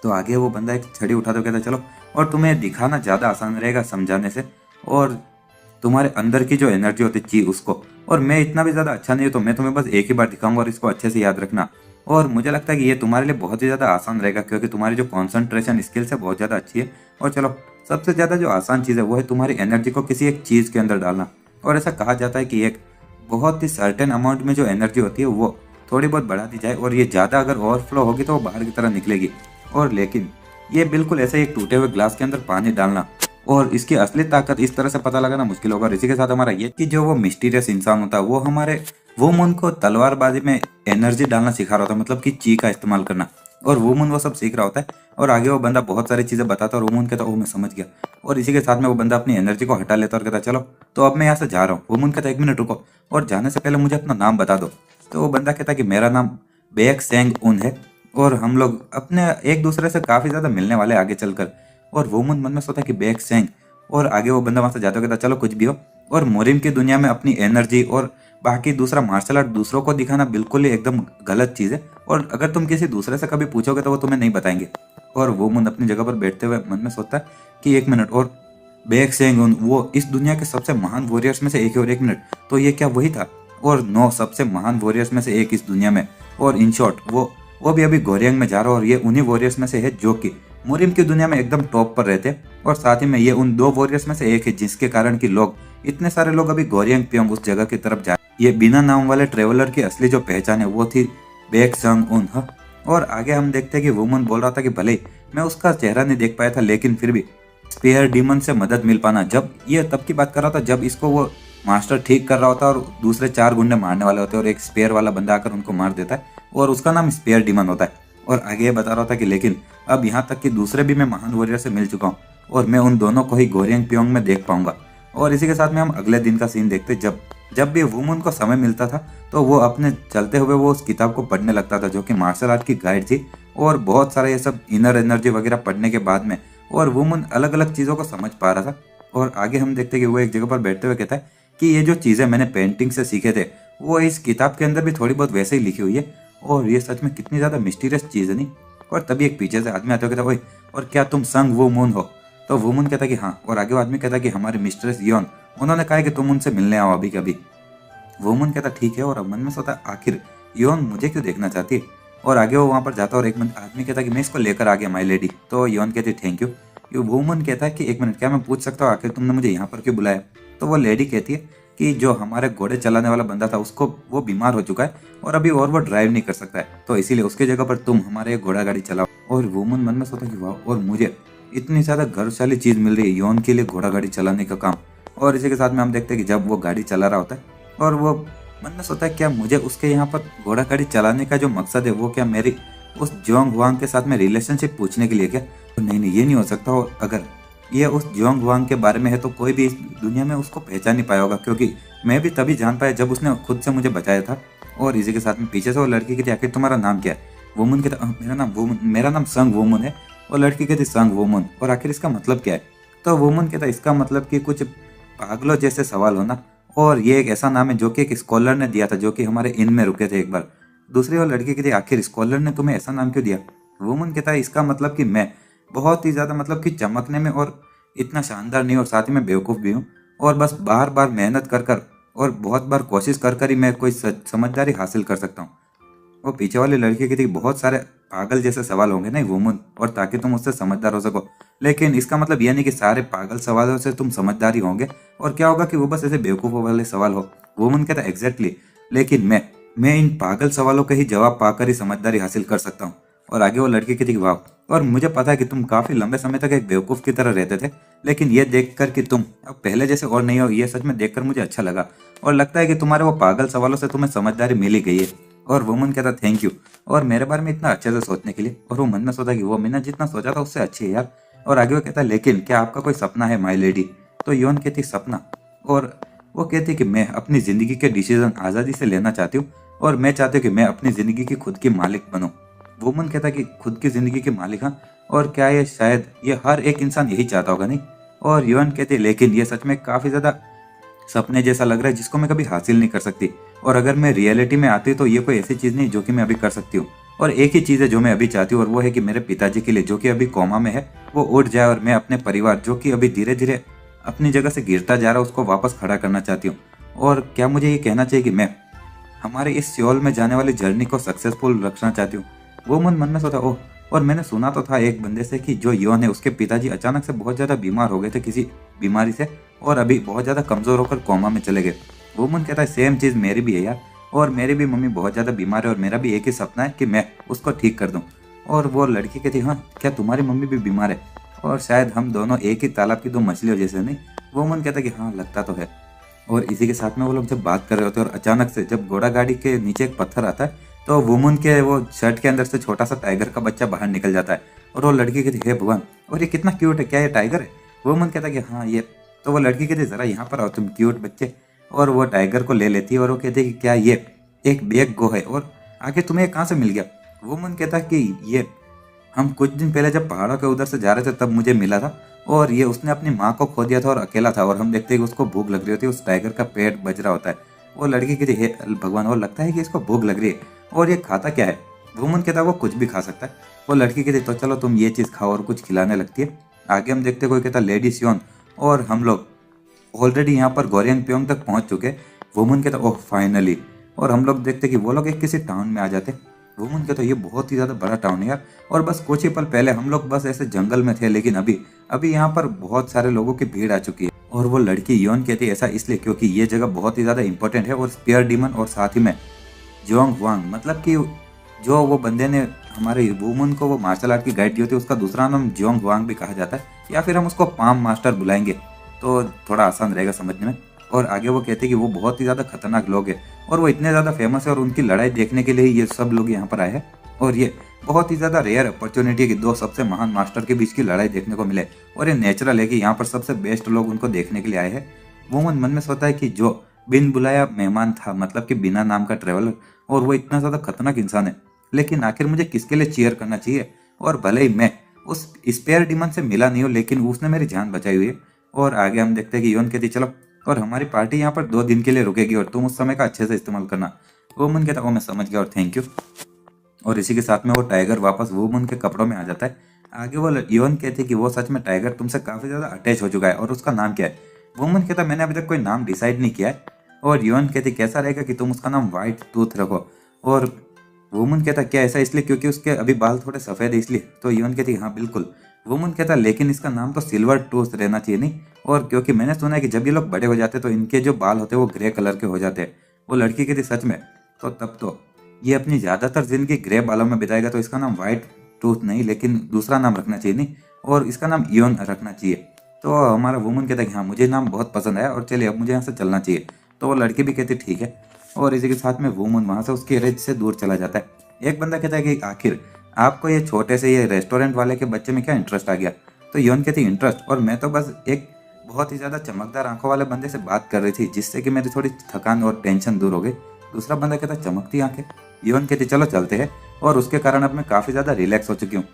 तो आगे वो बंदा एक छड़ी उठाता कहता है चलो, और तुम्हें दिखाना ज़्यादा आसान रहेगा समझाने से, और तुम्हारे अंदर की जो एनर्जी होती है ची उसको, और मैं इतना भी ज़्यादा अच्छा नहीं हूँ तो मैं तुम्हें बस एक ही बार दिखाऊंगा और इसको अच्छे से याद रखना। और मुझे लगता है कि ये तुम्हारे लिए बहुत ही ज़्यादा आसान रहेगा क्योंकि तुम्हारी जो कॉन्सेंट्रेशन स्किल्स है बहुत ज़्यादा अच्छी है। और चलो, सबसे ज़्यादा जो आसान चीज़ है वो है तुम्हारी एनर्जी को किसी एक चीज़ के अंदर डालना। और ऐसा कहा जाता है कि एक बहुत ही सर्टेन अमाउंट में जो एनर्जी होती है वो थोड़ी बहुत बढ़ा दी जाए, और ये ज़्यादा अगर ओवरफ्लो होगी तो वो बाहर की तरह निकलेगी। और लेकिन ये बिल्कुल ऐसे एक टूटे हुए ग्लास के अंदर पानी डालना, और इसकी असली ताकत इस तरह से पता लगाना मुश्किल होगा। और इसी के साथ हमारा ये कि जो वो मिस्टीरियस इंसान होता है वो हमारे वुमन को तलवारबाजी में एनर्जी डालना सिखा रहा होता है, मतलब कि ची का इस्तेमाल करना, और वुमन वो सब सीख रहा होता है। और आगे वो बंदा बहुत सारी चीज़ें बताता है और वुमन कहता है ओह मैं समझ गया। और इसी के साथ में वो बंदा अपनी एनर्जी को हटा लेता है और कहता है चलो तो अब मैं यहाँ से जा रहा हूँ। वुमन कहता है एक मिनट रुको, और जाने से पहले मुझे अपना नाम बता दो। तो वो बंदा कहता है कि मेरा नाम बेक सेंग उन है, और हम लोग अपने एक दूसरे से काफ़ी ज़्यादा मिलने वाले आगे चलकर। और वुमन मन में सोचा कि बेक सेंग, और आगे वो बंदा वहाँ से जाते कहता चलो कुछ भी हो। और मोरिम की दुनिया में अपनी एनर्जी और बाकी दूसरा मार्शल आर्ट दूसरों को दिखाना बिल्कुल ही एकदम गलत चीज़ है, और अगर तुम किसी दूसरे से कभी पूछोगे तो वो तुम्हें नहीं बताएंगे। और वो मुन अपनी जगह पर बैठते हुए मन में सोचता है कि एक मिनट, और बेक सेंग वो इस दुनिया के सबसे महान वॉरियर्स में से एक है, और एक मिनट तो ये क्या वही था, और 9 सबसे महान वॉरियर्स में से एक इस दुनिया में। और इन शॉर्ट वो भी अभी गोरियंग में जा रहा है, और ये उन्हीं वॉरियर्स में से है जो कि मुरिम की दुनिया में एकदम टॉप पर रहते हैं। और साथ ही में ये उन 2 वॉरियर्स में से एक है जिसके कारण कि लोग, इतने सारे लोग अभी गोरियंग पियोंग उस जगह की तरफ जाए। ये बिना नाम वाले ट्रेवलर की असली जो पहचान है वो थी बेक संग उन। और आगे हम देखते हैं कि वुमन बोल रहा था कि भले मैं उसका चेहरा नहीं देख पाया था लेकिन फिर भी स्पेयर डीमन से मदद मिल पाना, जब ये तब की बात कर रहा था जब इसको वो मास्टर ठीक कर रहा होता है और दूसरे 4 गुंडे मारने वाले होते हैं और एक स्पेयर वाला बंदा आकर उनको मार देता है और उसका नाम स्पेयर डीमन होता है। और आगे ये बता रहा था कि लेकिन अब यहाँ तक कि दूसरे भी मैं महान वॉरियर से मिल चुका हूँ और मैं उन दोनों को ही गोरियंग पियोंग में देख पाऊंगा। और इसी के साथ में हम अगले दिन का सीन देखते, जब भी वुमन को समय मिलता था तो वो अपने चलते हुए वो उस किताब को पढ़ने लगता था जो कि मार्शल आर्ट की गाइड थी, और बहुत सारे ये सब इनर एनर्जी वगैरह पढ़ने के बाद में और वुमन अलग अलग चीज़ों को समझ पा रहा था। और आगे हम देखते कि वो एक जगह पर बैठते हुए कहता है कि ये जो चीज़ें मैंने पेंटिंग से सीखे थे वो इस किताब के अंदर भी थोड़ी बहुत वैसे ही लिखी हुई है, और ये सच में कितनी ज़्यादा मिस्टीरियस चीज़ है नहीं। और तभी एक पीछे से आदमी आते हुए कहता ओए और क्या तुम संग वो मून हो? तो वुमन कहता कि हाँ, और आगे वो आदमी कहता कि हमारे मिस्ट्रेस योन, उन्होंने कहा कि तुम उनसे मिलने आओ अभी कभी। वुमन कहता ठीक है, और मन में सोता आखिर योन मुझे क्यों देखना चाहती है। और आगे वो वहाँ पर जाता और एक मिनट आदमी कहता कि मैं इसको लेकर आ गया माई लेडी। तो योन कहती थैंक यू। ये वुमन कहता है कि एक मिनट क्या मैं पूछ सकता हूँ आखिर तुमने मुझे यहाँ पर क्यों बुलाया? तो वो लेडी कहती है कि जो हमारे घोड़े चलाने वाला बंदा था उसको वो बीमार हो चुका है और अभी और वो ड्राइव नहीं कर सकता है, तो इसीलिए उसके जगह पर तुम हमारे घोड़ा गाड़ी चलाओ। और वुमन मन में सोचा कि वाह, और मुझे इतनी ज़्यादा गौरवशाली चीज़ मिल रही है योन के लिए घोड़ा गाड़ी चलाने का काम। और इसी के साथ में हम देखते हैं कि जब वो गाड़ी चला रहा होता है और वो मन में सोचता है क्या मुझे उसके यहाँ पर घोड़ा गाड़ी चलाने का जो मकसद है वो क्या मेरी उस जोंग हुआंग के साथ में रिलेशनशिप पूछने के लिए क्या? तो नहीं, ये नहीं हो सकता। और अगर ये उस जोंग हुआंग के बारे में है तो कोई भी इस दुनिया में उसको पहचान नहीं पाया होगा, क्योंकि मैं भी तभी जान पाया जब उसने खुद से मुझे बचाया था। और इसी के साथ में पीछे से वो लड़की कहती आखिर तुम्हारा नाम क्या है? वुमन कहता मेरा नाम संग वुमन है। और लड़की कहती संग वुमन, और आखिर इसका मतलब क्या है? तो वुमन कहता इसका मतलब कि कुछ पागलों जैसे सवाल होना, और ये एक ऐसा नाम है जो कि एक स्कॉलर ने दिया था जो कि हमारे इन में रुके थे एक बार। दूसरी और लड़की कहती आखिर स्कॉलर ने तुम्हें ऐसा नाम क्यों दिया? वुमन कहता है इसका मतलब कि मैं बहुत ही ज़्यादा मतलब कि चमकने में और इतना शानदार नहीं, और साथ ही मैं बेवकूफ़ भी हूँ, और बस बार बार मेहनत कर कर और बहुत बार कोशिश कर कर ही मैं कोई समझदारी हासिल कर सकता हूँ। वो पीछे वाली लड़की की थी बहुत सारे पागल जैसे सवाल होंगे ना वुमन, और ताकि तुम उससे समझदार हो सको, लेकिन इसका मतलब यह नहीं कि सारे पागल सवालों से तुम समझदारी होंगे, और क्या होगा कि वो बस ऐसे बेवकूफ़ों वाले सवाल हो। वुमन कहता है एग्जैक्टली, लेकिन मैं इन पागल सवालों के ही जवाब पाकर ही समझदारी हासिल कर सकता हूँ। और आगे वो लड़की की थी वाह, और मुझे पता है कि तुम काफ़ी लंबे समय तक एक बेवकूफ़ की तरह रहते थे, लेकिन ये देखकर कि तुम अब पहले जैसे और नहीं हो, ये सच में देखकर मुझे अच्छा लगा, और लगता है कि तुम्हारे वो पागल सवालों से तुम्हें समझदारी मिल ही गई है। और वुमन कहता थैंक यू और मेरे बारे में इतना अच्छे से सोचने के लिए। और वो मन में सोचा कि वो मैंने जितना सोचा था उससे अच्छी है यार। और आगे वो कहता है लेकिन क्या आपका कोई सपना है माय लेडी? तो योन कहती सपना, और वो कहती कि मैं अपनी जिंदगी के डिसीजन आज़ादी से लेना चाहती हूँ और मैं चाहती हूँ कि मैं अपनी जिंदगी की खुद की मालिक बनूं। वुमन कहता कि खुद की जिंदगी के मालिक, हाँ, और क्या ये शायद ये हर एक इंसान यही चाहता होगा नहीं? और योन कहते लेकिन ये सच में काफी ज्यादा सपने जैसा लग रहा है जिसको मैं कभी हासिल नहीं कर सकती, और अगर मैं रियलिटी में आती तो ये कोई ऐसी चीज नहीं जो कि मैं अभी कर सकती हूँ। और एक ही चीज है जो मैं अभी चाहती हूँ और वो है कि मेरे पिताजी के लिए जो कि अभी कोमा में है वो उठ जाए और मैं अपने परिवार जो कि अभी धीरे धीरे अपनी जगह से गिरता जा रहा है उसको वापस खड़ा करना चाहती हूँ। और क्या मुझे ये कहना चाहिए कि मैं हमारे इस सियोल में जाने वाली जर्नी को सक्सेसफुल रखना चाहती हूँ। वो मन में सोचा ओह, और मैंने सुना तो था एक बंदे से कि जो योन है उसके पिताजी अचानक से बहुत ज़्यादा बीमार हो गए थे किसी बीमारी से और अभी बहुत ज़्यादा कमज़ोर होकर कोमा में चले गए। वो मन कहता है सेम चीज़ मेरी भी है यार, और मेरी भी मम्मी बहुत ज़्यादा बीमार है और मेरा भी एक ही सपना है कि मैं उसको ठीक कर दूँ। और वो लड़की कहती हाँ क्या तुम्हारी मम्मी भी बीमार है? और शायद हम दोनों एक ही तालाब की दो मछलियों जैसे नहीं? वो मन कहता कि हाँ लगता तो है। और इसी के साथ में वो लोग जब बात कर रहे होते हैं और अचानक से जब घोड़ा गाड़ी के नीचे एक पत्थर आता है तो वुमन के वो शर्ट के अंदर से छोटा सा टाइगर का बच्चा बाहर निकल जाता है। और वो लड़की कहती हे भगवान, और ये कितना क्यूट है, क्या ये टाइगर है? वुमन कहता है कि हाँ ये। तो वो लड़की कहती जरा यहाँ पर आओ तुम क्यूट बच्चे, और वो टाइगर को ले लेती है और वो कहती है कि क्या ये एक बैग गो है और आगे तुम्हें ये कहाँ से मिल गया? वुमन कहता है कि ये हम कुछ दिन पहले जब पहाड़ों के उधर से जा रहे थे तब मुझे मिला था, और ये उसने अपनी माँ को खो दिया था और अकेला था, और हम देखते हैं कि उसको भूख लग रही होती है, उस टाइगर का पेट बज रहा होता है। वो लड़की कहती है हे भगवान, और लगता है कि इसको भूख लग रही है और ये खाता क्या है? वुमन कहता है वो कुछ भी खा सकता है। वो लड़की कहती तो चलो तुम ये चीज़ खाओ और कुछ खिलाने लगती है। आगे हम देखते कोई कहता लेडी सियोन, और हम लोग ऑलरेडी यहाँ पर गोरियंग प्योंग तक पहुँच चुके। वुमन कहता ओह फाइनली, और हम लोग देखते कि वो लोग एक किसी टाउन में आ जाते। वुमन कहता ये बहुत ही ज़्यादा बड़ा टाउन है यार, और बस कुछ ही पल पहले हम लोग बस ऐसे जंगल में थे लेकिन अभी अभी यहाँ पर बहुत सारे लोगों की भीड़ आ चुकी है। और वो लड़की योन कहती है ऐसा इसलिए क्योंकि ये जगह बहुत ही ज़्यादा इंपॉर्टेंट है, और स्पेयर डीमन और साथ ही में जोंग वांग, मतलब कि जो वो बंदे ने हमारे वुमन को वो मार्शल आर्ट की गाइड दी होती है उसका दूसरा नाम जोंग वांग भी कहा जाता है, या फिर हम उसको पाम मास्टर बुलाएंगे तो थोड़ा आसान रहेगा समझने में। और आगे वो कहते हैं कि वो बहुत ही ज़्यादा खतरनाक लोग हैं और वो इतने ज़्यादा फेमस है और उनकी लड़ाई देखने के लिए ही ये सब लोग यहाँ पर आए हैं, और ये बहुत ही ज़्यादा रेयर अपॉर्चुनिटी है कि दो सबसे महान मास्टर के बीच की लड़ाई देखने को मिले, और ये नेचुरल है कि यहाँ पर सबसे बेस्ट लोग उनको देखने के लिए आए हैं। वो मन में सोचता है कि जो बिन बुलाया मेहमान था, मतलब कि बिना नाम का ट्रेवलर, और वो इतना ज़्यादा खतरनाक इंसान है, लेकिन आखिर मुझे किसके लिए चीयर करना चाहिए? और भले ही मैं उस स्पेयर डीमन से मिला नहीं हूँ लेकिन उसने मेरी जान बचाई हुई है। और आगे हम देखते हैं कि योन कहती चलो, और हमारी पार्टी यहाँ पर 2 दिन के लिए रुकेगी और तुम उस समय का अच्छे से इस्तेमाल करना। वुमन कहता ओ मैं समझ गया और थैंक यू। और इसी के साथ में वो टाइगर वापस वुमन के कपड़ों में आ जाता है। आगे वो योन कहती है कि वो सच में टाइगर तुमसे काफ़ी ज़्यादा अटैच हो चुका है और उसका नाम क्या है? वुमन कहता मैंने अभी तक कोई नाम डिसाइड नहीं किया है। और योन कहती कैसा रहेगा कि तुम उसका नाम व्हाइट टूथ रखो। और वुमन कहता क्या ऐसा इसलिए क्योंकि उसके अभी बाल थोड़े सफ़ेद है इसलिए? तो योन कहती हाँ बिल्कुल। वुमन कहता लेकिन इसका नाम तो सिल्वर टूथ रहना चाहिए नहीं? और क्योंकि मैंने सुना है कि जब ये लोग बड़े हो जाते तो इनके जो बाल होते हैं वो ग्रे कलर के हो जाते हैं। वो लड़की कहती सच में? तो तब तो ये अपनी ज़्यादातर जिंदगी ग्रे बालों में बिताएगा, तो इसका नाम व्हाइट टूथ नहीं लेकिन दूसरा नाम रखना चाहिए नहीं, और इसका नाम योन रखना चाहिए। तो हमारा वुमन कहता है कि हाँ मुझे नाम बहुत पसंद आया और चलिए अब मुझे यहाँ से चलना चाहिए। तो वो लड़की भी कहती ठीक है, और इसी के साथ में वुमन वहाँ से उसकी रेंज से दूर चला जाता है। एक बंदा कहता है कि आखिर आपको ये छोटे से ये रेस्टोरेंट वाले के बच्चे में क्या इंटरेस्ट आ गया? तो योन कहती इंटरेस्ट, और मैं तो बस एक बहुत ही ज़्यादा चमकदार आंखों वाले बंदे से बात कर रही थी जिससे कि मेरी थोड़ी थकान और टेंशन दूर हो गई। दूसरा बंदा कहता चमकती आंखें? योन कहती चलो चलते हैं, और उसके कारण अब मैं काफ़ी ज़्यादा रिलैक्स हो चुकी हूँ।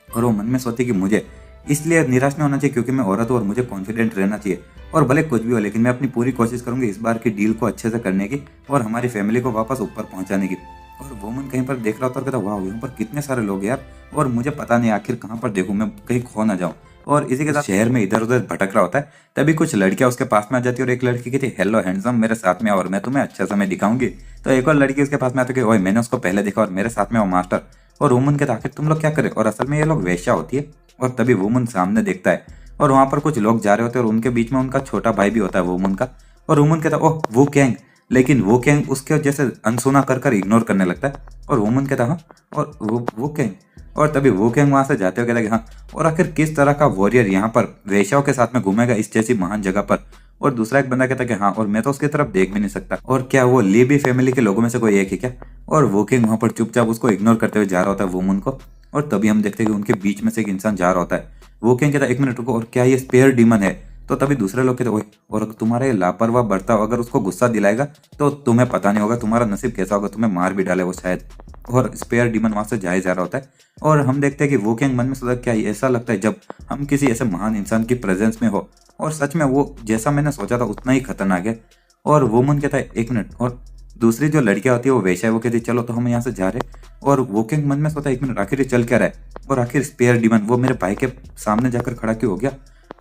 और वो मन में सोची कि मुझे इसलिए निराश नहीं होना चाहिए क्योंकि मैं औरत हूँ और मुझे कॉन्फिडेंट रहना चाहिए, और भले कुछ भी हो लेकिन मैं अपनी पूरी कोशिश करूँगी इस बार की डील को अच्छे से करने की और हमारी फैमिली को वापस ऊपर पहुँचाने की। और वुमन कहीं पर देख रहा होता और कहता वाह यहाँ पर कितने सारे लोग यार, और मुझे पता नहीं आखिर कहाँ पर देखूँ, मैं कहीं खो ना जाऊँ। और इसी के साथ शहर में इधर उधर भटक रहा होता है, तभी कुछ लड़कियां उसके पास में आ जाती है, और एक लड़की कहती है हेलो हैंडसम मेरे साथ में और मैं तुम्हें अच्छा समय दिखाऊंगी। तो एक और लड़की उसके पास में आती है ओए मैंने उसको पहले देखा और मेरे साथ में वो मास्टर। और वुमन कहता आखिर तुम लोग क्या करे? और असल में ये लोग वेश्या होती है। और तभी वुमन सामने देखता है और वहाँ पर कुछ लोग जा रहे होते हैं और उनके बीच में उनका छोटा भाई भी होता है वुमन का। और वुमन कहता ओह वो कैंग, लेकिन वो कैंग उसके जैसे अनसुना कर इग्नोर करने लगता है। और वुमन कहता हाँ, और वो कैंग? और तभी वो कैंग वहां से जाते हुए कहता कि हाँ, और आखिर किस तरह का वॉरियर यहाँ पर वेश्याओं के साथ में घूमेगा इस जैसी महान जगह पर? और दूसरा एक बंदा कहता है कि हाँ, और मैं तो उसकी तरफ देख भी नहीं सकता, और क्या वो लीबी फैमिली के लोगों में से कोई एक है क्या। और वोकिंग वहां पर चुपचाप उसको इग्नोर करते हुए जा रहा होता है वुमन को। और तभी हम देखते हैं कि उनके बीच में से एक इंसान जा रहा होता है। वोकिंग कहता है 1 मिनट रुको, और क्या ये स्पेयर डीमन है। तो तभी दूसरे लोग कहते ओए, और तुम्हारा ये लापरवाह बर्ताव अगर उसको गुस्सा दिलाएगा तो तुम्हें पता नहीं होगा तुम्हारा नसीब कैसा होगा, तुम्हें मार भी डाले वो शायद। और स्पेयर डीमन वहां से जाए जा रहा होता है। और हम देखते हैं कि वोकिंग मन में सोचा क्या ऐसा लगता है जब हम किसी ऐसे महान इंसान की प्रेजेंस में हो, और सच में वो जैसा मैंने सोचा था उतना ही खतरनाक है। और वुमन कहता है 1 मिनट, और दूसरी जो लड़कियां होती है वो वैसा है, वो कहती है चलो तो हम यहाँ से जा रहे। और वोकिंग मन में सोचा 1 मिनट, आखिर ये चल क्या रहा है, और आखिर स्पेयर डीमन वो मेरे भाई के सामने जाकर खड़ा क्यों हो गया।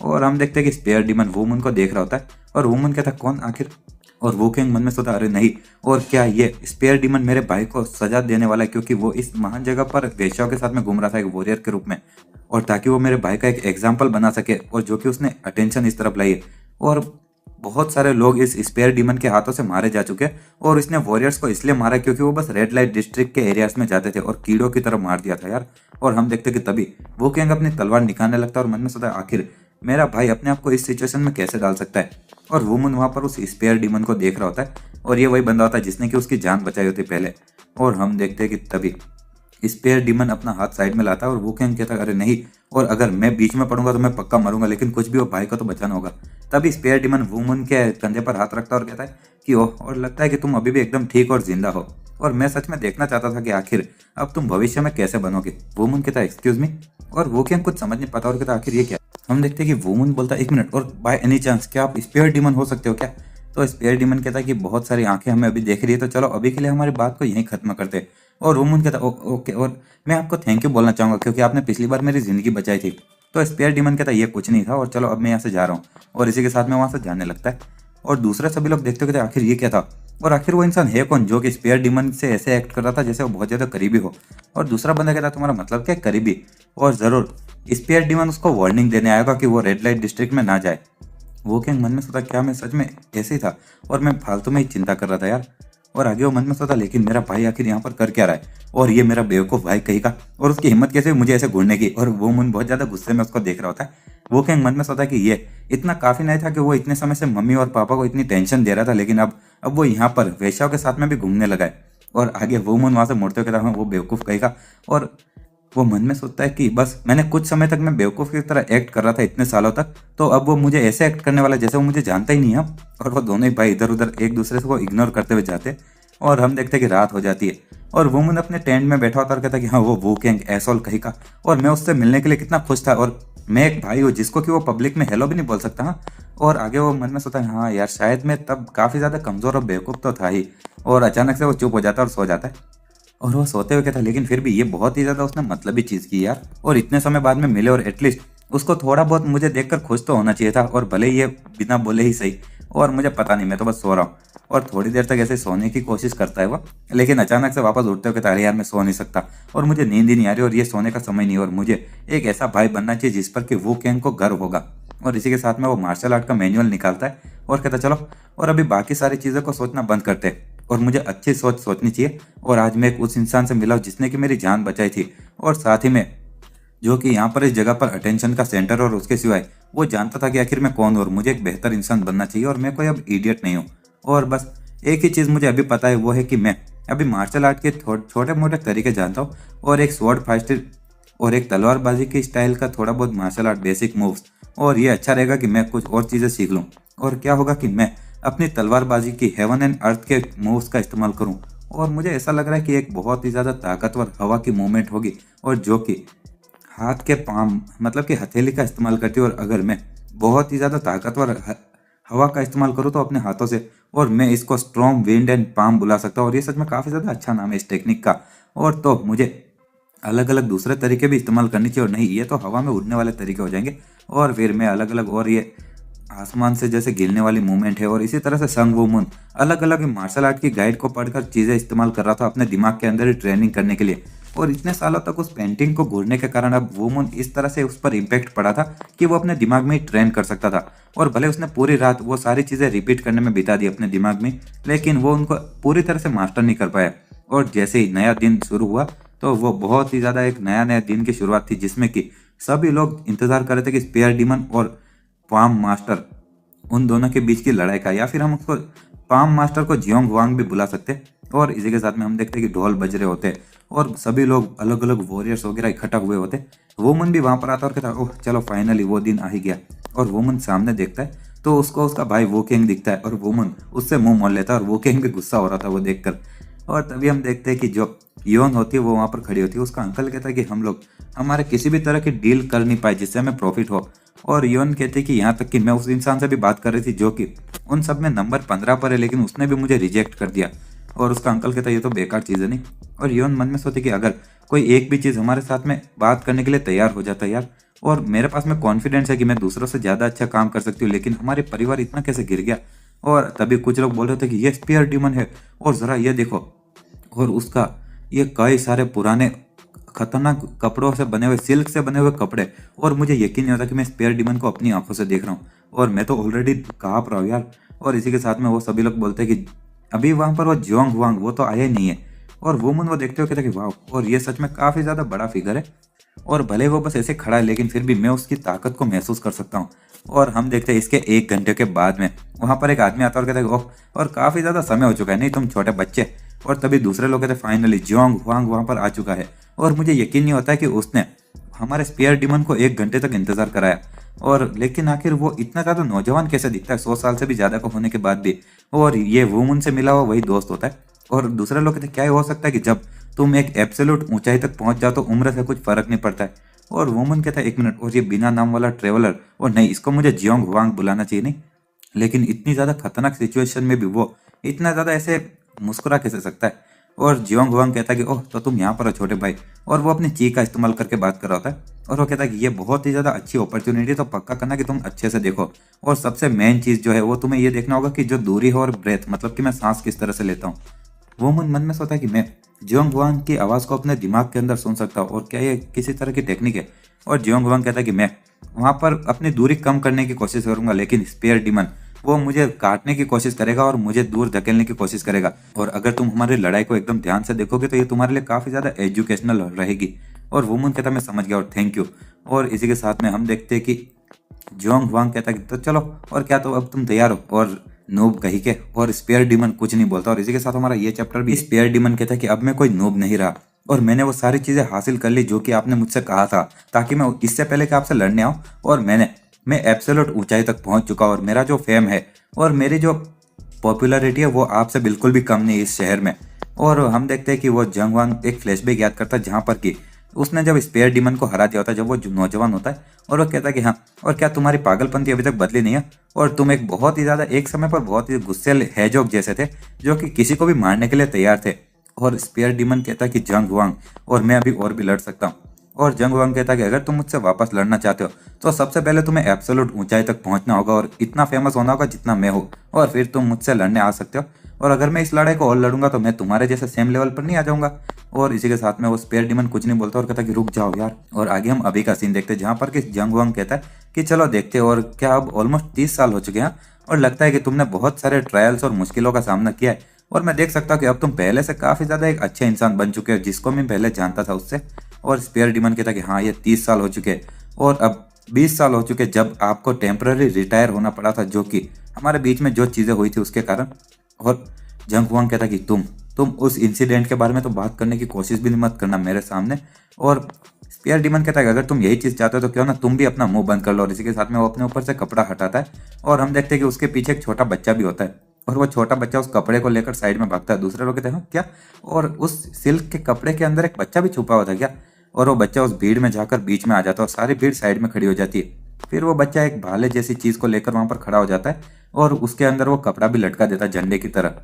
और हम देखते हैं कि स्पेयर डीमन वुमन को देख रहा होता है, और वुमन कहता है कौन आखिर। और वोकिंग मन में सोचा अरे नहीं, और क्या ये स्पेयर डीमन मेरे भाई को सजा देने वाला है, क्योंकि वो इस महान जगह पर वेश्याओं के साथ में घूम रहा था एक वॉरियर के रूप में, और ताकि वो मेरे भाई का एक एग्जाम्पल बना सके, और जो कि उसने अटेंशन इस तरफ लाई है। और बहुत सारे लोग इस स्पेयर डीमन के हाथों से मारे जा चुके हैं, और इसने वॉरियर्स को इसलिए मारा क्योंकि वो बस रेड लाइट डिस्ट्रिक्ट के एरियाज में जाते थे और कीड़ों की तरह मार दिया था यार। और हम देखते कि तभी वो कैंग अपनी तलवार निकालने लगता है, और मन में सोचता है आखिर मेरा भाई अपने आप को इस सिचुएशन में कैसे डाल सकता है। और वुमन वहां पर उस स्पेयर डीमन को देख रहा होता है, और ये वही बंदा होता है जिसने कि उसकी जान बचाई होती पहले। और हम देखते हैं कि तभी स्पेयर डीमन अपना हाथ साइड में लाता है, और वो कैंग कहता है अरे नहीं, और अगर मैं बीच में पड़ूंगा तो मैं पक्का मरूंगा, लेकिन कुछ भी हो भाई को तो बचाना होगा। तभी स्पेयर डीमन वुमन के कंधे पर हाथ रखता है और कहता है कि ओह, और लगता है कि तुम अभी भी एकदम ठीक और जिंदा हो, और मैं सच में देखना चाहता था कि आखिर अब तुम भविष्य में कैसे बनोगे। वुमन कहता है एक्सक्यूज मी, और वो कैंग कुछ समझ नहीं पाता और कहता आखिर ये क्या। हम देखते हैं कि वुमन बोलता है 1 मिनट, और बाय एनी चांस क्या आप स्पेयर डीमन हो सकते हो क्या। तो स्पेयर डीमन कहता है कि बहुत सारी आंखें हमें अभी देख रही है, तो चलो अभी के लिए हमारी बात को यहीं खत्म करते हैं। और वुमन कहता ओके, और मैं आपको थैंक यू बोलना चाहूंगा क्योंकि आपने पिछली बार मेरी जिंदगी बचाई थी। तो स्पेयर डीमन कहता है ये कुछ नहीं था, और चलो अब मैं यहाँ से जा रहा हूँ, और इसी के साथ में वहाँ से जाने लगता है। और दूसरे सभी लोग देखते कहते आखिर ये क्या था, और आखिर वो इंसान है कौन जो कि स्पेयर डीमन से ऐसे एक्ट कर रहा था जैसे वो बहुत ज़्यादा करीबी हो। और दूसरा बंदा कहता तुम्हारा मतलब क्या है करीबी, और ज़रूर स्पेयर डीमन उसको वार्निंग देने आएगा कि वो रेड लाइट डिस्ट्रिक्ट में ना जाए। वो क्या मन में सोचा क्या मैं सच में ऐसे ही था, और मैं फालतू में ही चिंता कर रहा था यार। और आगे वो मन में सोचा लेकिन मेरा भाई आखिर यहाँ पर कर क्या रहा है, और ये मेरा बेवकूफ़ भाई कहेगा, और उसकी हिम्मत कैसे हुई मुझे ऐसे घूरने की। और वो मन बहुत ज़्यादा गुस्से में उसको देख रहा होता है। वो क्या मन में सोचा कि ये इतना काफ़ी नहीं था कि वो इतने समय से मम्मी और पापा को इतनी टेंशन दे रहा था, लेकिन अब वो यहाँ पर वेश्याओं के साथ में भी घूमने लगा है। और आगे वो मन वहाँ से मुड़ते हुए कहता हाँ वो बेवकूफ़ कहेगा। और वो मन में सोचता है कि बस मैंने कुछ समय तक मैं बेवकूफ़ की तरह एक्ट कर रहा था इतने सालों तक, तो अब वो मुझे ऐसे एक्ट करने वाला जैसे वो मुझे जानता ही नहीं है। और वो दोनों ही भाई इधर उधर एक दूसरे को इग्नोर करते हुए जाते, और हम देखते हैं कि रात हो जाती है। और वुमन अपने टेंट में बैठा होता और कहता है कि हाँ वो वोकिंग एसोल कहेगा, और मैं उससे मिलने के लिए कितना खुश था, और मैं एक भाई हूँ जिसको कि वो पब्लिक में हेलो भी नहीं बोल सकता। हाँ, और आगे वो मन में सोचता है हाँ यार शायद मैं तब काफ़ी ज़्यादा कमज़ोर और बेवकूफ़ तो था ही। और अचानक से वो चुप हो जाता है और सो जाता है। और वो सोते हुए कहता लेकिन फिर भी ये बहुत ही ज्यादा उसने मतलबी चीज की यार, और इतने समय बाद में मिले, और एटलीस्ट उसको थोड़ा बहुत मुझे देखकर खुश तो होना चाहिए था, और भले ही ये बिना बोले ही सही। और मुझे पता नहीं, मैं तो बस सो रहा हूँ। और थोड़ी देर तक ऐसे सोने की कोशिश करता है वो, लेकिन अचानक से वापस उठते हुए कहता अरे यार मैं सो नहीं सकता, और मुझे नींद ही नहीं आ रही, और ये सोने का समय नहीं है, और मुझे एक ऐसा भाई बनना चाहिए जिस पर कि वो कैंग को गर्व होगा। और इसी के साथ में वो मार्शल आर्ट का मैनुअल निकालता है और कहता चलो, और अभी बाकी सारी चीज़ों को सोचना बंद करते हैं, और मुझे अच्छी सोच सोचनी चाहिए। और आज मैं एक उस इंसान से मिला हूं जिसने कि मेरी जान बचाई थी, और साथ ही में जो कि यहाँ पर इस जगह पर अटेंशन का सेंटर, और उसके सिवाय वो जानता था कि आखिर मैं कौन हूँ, और मुझे एक बेहतर इंसान बनना चाहिए, और मैं कोई अब इडियट नहीं हूँ। और बस एक ही चीज़ मुझे अभी पता है, वो है कि मैं अभी मार्शल आर्ट के छोटे मोटे तरीके जानता हूँ, और एक स्वॉर्ड फाइटर और एक तलवारबाजी के स्टाइल का थोड़ा बहुत मार्शल आर्ट बेसिक मूव्स। और ये अच्छा रहेगा कि मैं कुछ और चीज़ें सीख लूँ, और क्या होगा कि मैं अपनी तलवारबाजी की हेवन एंड अर्थ के मूव्स का इस्तेमाल करूं। और मुझे ऐसा लग रहा है कि एक बहुत ही ज़्यादा ताकतवर हवा की मूवमेंट होगी, और जो कि हाथ के पाम मतलब कि हथेली का इस्तेमाल करती है। और अगर मैं बहुत ही ज़्यादा ताकतवर हवा का इस्तेमाल करूँ तो अपने हाथों से, और मैं इसको स्ट्रॉन्ग विंड एंड पाम बुला सकता हूँ, और ये सच में काफ़ी ज़्यादा अच्छा नाम है इस टेक्निक का। और तो मुझे अलग अलग दूसरे तरीके भी इस्तेमाल करनी चाहिए, और नहीं ये तो हवा में उड़ने वाले तरीके हो जाएंगे, और फिर मैं अलग अलग, और ये आसमान से जैसे गिरने वाली मूवमेंट है, और इसी तरह से संग वो मून अलग अलग मार्शल आर्ट की गाइड को पढ़कर चीज़ें इस्तेमाल कर रहा था अपने दिमाग के अंदर ही ट्रेनिंग करने के लिए। और इतने सालों तक उस पेंटिंग को घूरने के कारण अब वो मून इस तरह से उस पर इम्पैक्ट पड़ा था कि वो अपने दिमाग में ही ट्रेन कर सकता था। और भले उसने पूरी रात वो सारी चीज़ें रिपीट करने में बिता दी अपने दिमाग में, लेकिन वो उनको पूरी तरह से मास्टर नहीं कर पाया। और जैसे ही नया दिन शुरू हुआ तो वो बहुत ही ज़्यादा एक नया नया दिन की शुरुआत थी, जिसमें कि सभी लोग इंतजार कर रहे थे कि स्पेयर डीमन और पाम मास्टर उन दोनों के बीच की लड़ाई का, या फिर हम उसको पाम मास्टर को जियोंग वांग भी बुला सकते हैं। और इसी के साथ में हम देखते हैं कि ढोल बज रहे होते और सभी लोग अलग अलग वॉरियर्स वगैरह इकट्ठा हुए होते। वुमन भी वहां पर आता और कहता ओह चलो फाइनली वो दिन आ ही गया। और वुमन सामने देखता है तो उसको उसका भाई वो किंग दिखता है और वुमन उससे मुंह मोड़ लेता है और वो किंग भी गुस्सा हो रहा था वो देखकर। और तभी हम देखते हैं कि जो योन होती है वो वहां पर खड़ी होती है। उसका अंकल कहता है कि हम लोग हमारे किसी भी तरह की डील कर नहीं पाए जिससे हमें प्रॉफिट हो। और योन कहते हैं कि यहाँ तक कि मैं उस इंसान से भी बात कर रही थी जो कि उन सब में नंबर 15 पर है, लेकिन उसने भी मुझे रिजेक्ट कर दिया। और उसका अंकल कहता है ये तो बेकार चीज़ है नहीं। और योन मन में सोचे कि अगर कोई एक भी चीज़ हमारे साथ में बात करने के लिए तैयार हो जाता है यार, और मेरे पास में कॉन्फिडेंस है कि मैं दूसरों से ज़्यादा अच्छा काम कर सकती हूँ, लेकिन हमारे परिवार इतना कैसे गिर गया। और तभी कुछ लोग बोल रहे थे कि ये स्पेयर डीमन है और ज़रा ये देखो, और उसका ये कई सारे पुराने खतरनाक कपड़ों से बने हुए, सिल्क से बने हुए कपड़े। और मुझे यकीन नहीं होता कि मैं स्पेयर डीमन को अपनी आंखों से देख रहा हूँ, और मैं तो ऑलरेडी काँप रहा हूँ यार। और इसी के साथ में वो सभी लोग बोलते हैं कि अभी वहाँ पर वो जियोंग वांग वो तो आया ही नहीं है। और वुमन वो देखते हो कहते हैं कि वाह, और ये सच में काफ़ी ज़्यादा बड़ा फिगर है, और भले वो बस ऐसे खड़ा है लेकिन फिर भी मैं उसकी ताकत को महसूस कर सकता हूँ। और हम देखते हैं इसके 1 घंटे के बाद में वहाँ पर एक आदमी आता है और कहता है ओह, और काफ़ी ज़्यादा समय हो चुका है, नहीं तुम छोटे बच्चे। और तभी दूसरे लोग कहते हैं फाइनली जियोंग वांग वहाँ पर आ चुका है। और मुझे यकीन नहीं होता है कि उसने हमारे स्पेयर डीमन को 1 घंटे तक इंतजार कराया। और लेकिन आखिर वो इतना ज़्यादा नौजवान कैसे दिखता है 100 साल से भी ज़्यादा का होने के बाद भी। और ये वुमन से मिला हुआ वही दोस्त होता है। और दूसरे लोग कहते हैं क्या हो सकता है कि जब तुम एक एब्सोल्यूट ऊंचाई तक पहुंच जाओ तो उम्र से कुछ फर्क नहीं पड़ता है। और वुमन कहता है 1 मिनट, और ये बिना नाम वाला ट्रेवलर, और नहीं इसको मुझे जियोंग वांग बुलाना चाहिए नहीं। लेकिन इतनी ज़्यादा खतरनाक सिचुएशन में भी वो इतना ज़्यादा ऐसे मुस्कुरा कैसे सकता है। और जियोंग वांग कहता है कि ओह तो तुम यहाँ पर हो छोटे भाई। और वो अपनी ची का इस्तेमाल करके बात कर रहा होता है। और वो कहता है कि ये बहुत ही ज़्यादा अच्छी अपॉर्चुनिटी, तो पक्का करना कि तुम अच्छे से देखो। और सबसे मेन चीज़ जो है वो तुम्हें ये देखना होगा कि जो दूरी हो और ब्रेथ, मतलब कि मैं सांस किस तरह से लेता हूँ। वो मन में सोचता है कि मैं जियोंग वांग की आवाज़ को अपने दिमाग के अंदर सुन सकता हूँ, और क्या ये किसी तरह की टेक्निक है। और जियोंग वांग कहता है कि मैं वहाँ पर अपनी दूरी कम करने की कोशिश करूंगा, लेकिन स्पेयर डीमन वो मुझे काटने की कोशिश करेगा और मुझे दूर धकेलने की कोशिश करेगा। और अगर तुम हमारी लड़ाई को एकदम ध्यान से देखोगे तो ये तुम्हारे लिए काफ़ी ज़्यादा एजुकेशनल रहेगी। और वुमन कहता है मैं समझ गया और थैंक यू। और इसी के साथ में हम देखते हैं कि जियोंग वांग कहता है कि तो चलो, और क्या तो अब तुम तैयार हो। और नूब कही के, और स्पेयर डीमन कुछ नहीं बोलता। और इसी के साथ हमारा ये चैप्टर भी स्पेयर डीमन कहता है कि अब मैं कोई नूब नहीं रहा, और मैंने वो सारी चीज़ें हासिल कर ली जो कि आपने मुझसे कहा था, ताकि मैं इससे पहले कि आपसे लड़ने आऊँ। और मैं एब्सोल्यूट ऊंचाई तक पहुंच चुका, और मेरा जो फेम है और मेरी जो पॉपुलैरिटी है वो आपसे बिल्कुल भी कम नहीं है इस शहर में। और हम देखते हैं कि वो जंग वांग एक फ्लैशबैक याद करता है जहाँ पर कि उसने जब स्पेयर डीमन को हरा दिया होता है जब वो नौजवान होता है। और वो कहता है कि हाँ, और क्या तुम्हारी पागलपंती अभी तक बदली नहीं है, और तुम एक बहुत ही ज़्यादा एक समय पर बहुत ही गुस्सेल हैजॉग जैसे थे जो कि किसी को भी मारने के लिए तैयार थे। और स्पेयर डीमन कहता है कि जंग वांग, और मैं अभी और भी लड़ सकता हूँ। और जंग वांग कहता है कि अगर तुम मुझसे वापस लड़ना चाहते हो तो सबसे पहले तुम्हें एब्सोल्यूट ऊंचाई तक पहुंचना होगा और इतना फेमस होना होगा जितना मैं हूँ, और फिर तुम मुझसे लड़ने आ सकते हो। और अगर मैं इस लड़ाई को और लड़ूंगा तो मैं तुम्हारे जैसे सेम लेवल पर नहीं आ जाऊंगा। और इसी के साथ में वो स्पेयर डीमन कुछ नहीं बोलता और कहता कि रुक जाओ यार। और आगे हम अभी का सीन देखते हैं जहाँ पर कि जंग वांग कहता है कि चलो देखते हैं, और क्या अब ऑलमोस्ट 30 साल हो चुके हैं और लगता है कि तुमने बहुत सारे ट्रायल्स और मुश्किलों का सामना किया है, और मैं देख सकता हूँ कि अब तुम पहले से काफ़ी ज़्यादा एक अच्छे इंसान बन चुके हो जिसको मैं पहले जानता था उससे। और स्पेयर डीमन कहता कि हाँ ये 30 साल हो चुके हैं, और अब 20 साल हो चुके जब आपको टेम्पररी रिटायर होना पड़ा था, जो कि हमारे बीच में जो चीज़ें हुई थी उसके कारण। और जंग वांग कहता कि तुम उस इंसिडेंट के बारे में तो बात करने की कोशिश भी मत करना मेरे सामने। और स्पेयर डीमन कहता है कि अगर तुम यही चीज़ चाहते हो तो क्यों ना तुम भी अपना मुंह बंद कर लो। और इसी के साथ में वो अपने ऊपर से कपड़ा हटाता है, और हम देखते हैं कि उसके पीछे एक छोटा बच्चा भी होता है, और वो छोटा बच्चा उस कपड़े को लेकर साइड में भागता है। दूसरे लोग कहते हैं हाँ, क्या, और उस सिल्क के कपड़े के अंदर एक बच्चा भी छुपा हुआ था क्या। और वो बच्चा उस भीड़ में जाकर बीच में आ जाता है और सारी भीड़ साइड में खड़ी हो जाती है। फिर वो बच्चा एक भाले जैसी चीज़ को लेकर वहाँ पर खड़ा हो जाता है, और उसके अंदर वो कपड़ा भी लटका देता है झंडे की तरह।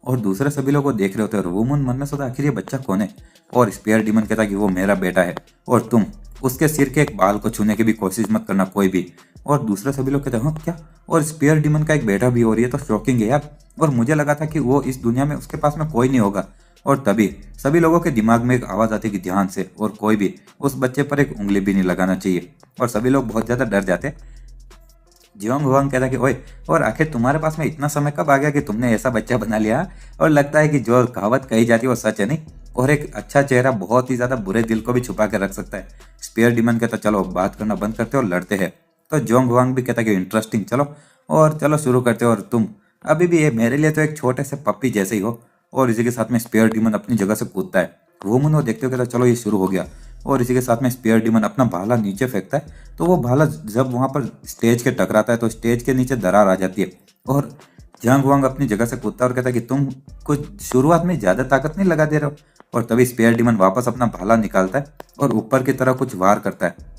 और दूसरे सभी लोग वो देख रहे होते हैं, और वो मन में सोचा आखिर ये बच्चा कौन है। और स्पेयर डीमन कहता कि वो मेरा बेटा है, और तुम उसके सिर के एक बाल को छूने की भी कोशिश मत करना कोई भी। और दूसरे सभी लोग कहते हैं हाँ क्या, और स्पेयर डीमन का एक बेटा भी हो रही है, तो शॉकिंग है यार। और मुझे लगा था कि वो इस दुनिया में उसके पास में कोई नहीं होगा। और तभी सभी लोगों के दिमाग में एक आवाज़ आती है कि ध्यान से, और कोई भी उस बच्चे पर एक उंगली भी नहीं लगाना चाहिए। और सभी लोग बहुत ज़्यादा डर जाते। जियोंग हुआंग कहता कि ओए, और आखिर तुम्हारे पास में इतना समय कब आ गया कि तुमने ऐसा बच्चा बना लिया। और लगता है कि जो कहावत कही जाती है वो सच है नहीं, और एक अच्छा चेहरा बहुत ही ज़्यादा बुरे दिल को भी छुपा के रख सकता है। स्पेयर डीमन कहता चलो बात करना बंद करते और लड़ते हैं। तो जोंग वांग भी कहता है कि इंटरेस्टिंग, चलो और चलो शुरू करते हो। और तुम अभी भी ये मेरे लिए तो एक छोटे से पप्पी जैसे ही हो। और इसी के साथ में स्पेयर डीमन अपनी जगह से कूदता है। वुमन वो देखते हो कहता है चलो ये शुरू हो गया। और इसी के साथ में स्पेयर डीमन अपना भाला नीचे फेंकता है। तो वो भाला जब वहां पर स्टेज के टकराता है तो स्टेज के नीचे दरार आ जाती है। और जंग वांग अपनी जगह से कूदता है और कहता है कि तुम कुछ शुरुआत में ज्यादा ताकत नहीं लगा दे रहे हो। और तभी स्पेयर डीमन वापस अपना भाला निकालता है और ऊपर की तरफ कुछ वार करता है।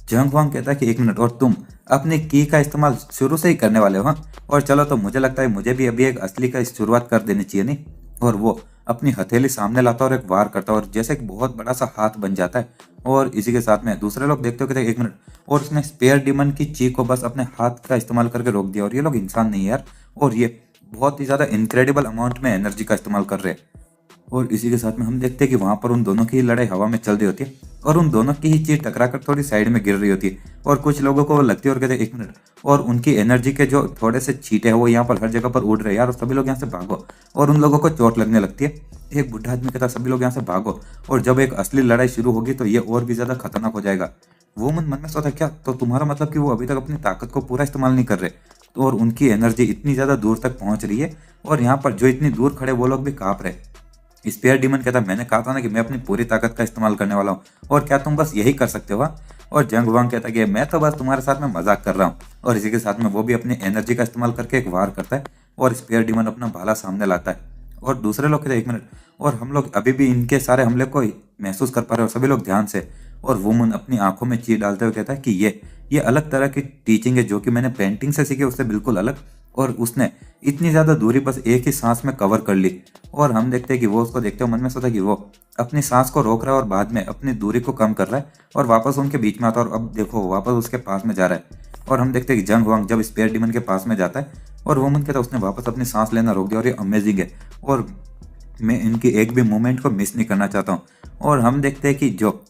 जंग वांग कहता है कि 1 मिनट, और तुम अपनी की का इस्तेमाल शुरू से ही करने वाले हो, हाँ? और चलो, तो मुझे लगता है मुझे भी अभी एक असली का शुरुआत कर देनी चाहिए, नहीं? और वो अपनी हथेली सामने लाता है और एक वार करता है और जैसे एक बहुत बड़ा सा हाथ बन जाता है। और इसी के साथ में दूसरे लोग देखते हो कि 1 मिनट, और उसने स्पेयर डीमन की चीख को बस अपने हाथ का इस्तेमाल करके रोक दिया। और ये लोग इंसान नहीं है यार, और ये बहुत ही ज्यादा इनक्रेडिबल अमाउंट में एनर्जी का इस्तेमाल कर रहे हैं। और इसी के साथ में हम देखते हैं कि वहां पर उन दोनों की ही लड़ाई हवा में चल रही होती है और उन दोनों की ही चीज टकराकर थोड़ी साइड में गिर रही होती है। और कुछ लोगों को वो लगती है और कहते हैं 1 मिनट, और उनकी एनर्जी के जो थोड़े से छींटे हैं वो यहाँ पर हर जगह पर उड़ रहे हैं यार, और सभी लोग यहाँ से भागो। और उन लोगों को चोट लगने लगती है। एक बुढ़ा आदमी कहता है सभी लोग यहाँ से भागो, और जब एक असली लड़ाई शुरू होगी तो ये और भी ज्यादा खतरनाक हो जाएगा। वो मन में सोचा क्या, तो तुम्हारा मतलब कि वो अभी तक अपनी ताकत को पूरा इस्तेमाल नहीं कर रहे, तो और उनकी एनर्जी इतनी ज्यादा दूर तक पहुंच रही है और यहाँ पर जो इतनी दूर खड़े वो लोग भी कांप रहे। स्पेयर डीमन कहता मैंने कहा था ना कि मैं अपनी पूरी ताकत का इस्तेमाल करने वाला हूँ, और क्या तुम बस यही कर सकते हो? और जंग वांग कहता कि मैं तो बस तुम्हारे साथ में मजाक कर रहा हूँ। और इसी के साथ में वो भी अपनी एनर्जी का इस्तेमाल करके एक वार करता है और स्पेयर डीमन अपना भाला सामने लाता है। और दूसरे लोग कहते हैं 1 मिनट, और हम लोग अभी भी इनके सारे हमले को महसूस कर पा रहे हो, सभी लोग ध्यान से। और वुमन अपनी आंखों में चीर डालते हुए कहता है कि ये अलग तरह की टीचिंग है जो कि मैंने पेंटिंग से सीखी, उससे बिल्कुल अलग। और उसने इतनी ज्यादा दूरी बस एक ही सांस में कवर कर ली। और हम देखते हैं कि वो उसको देखते हुए मन में सोचा कि वो अपनी सांस को रोक रहा है और बाद में अपनी दूरी को कम कर रहा है और वापस उनके बीच में आता है। और अब देखो वापस उसके पास में जा रहा है। और हम देखते हैं कि जंग वांग जब स्पेयर डीमन के पास में जाता है और वो मन कहता है उसने वापस अपनी सांस लेना रोक दिया, और ये अमेजिंग है और मैं इनकी एक भी मोमेंट को मिस नहीं करना चाहता हूँ। और हम देखते हैं कि जो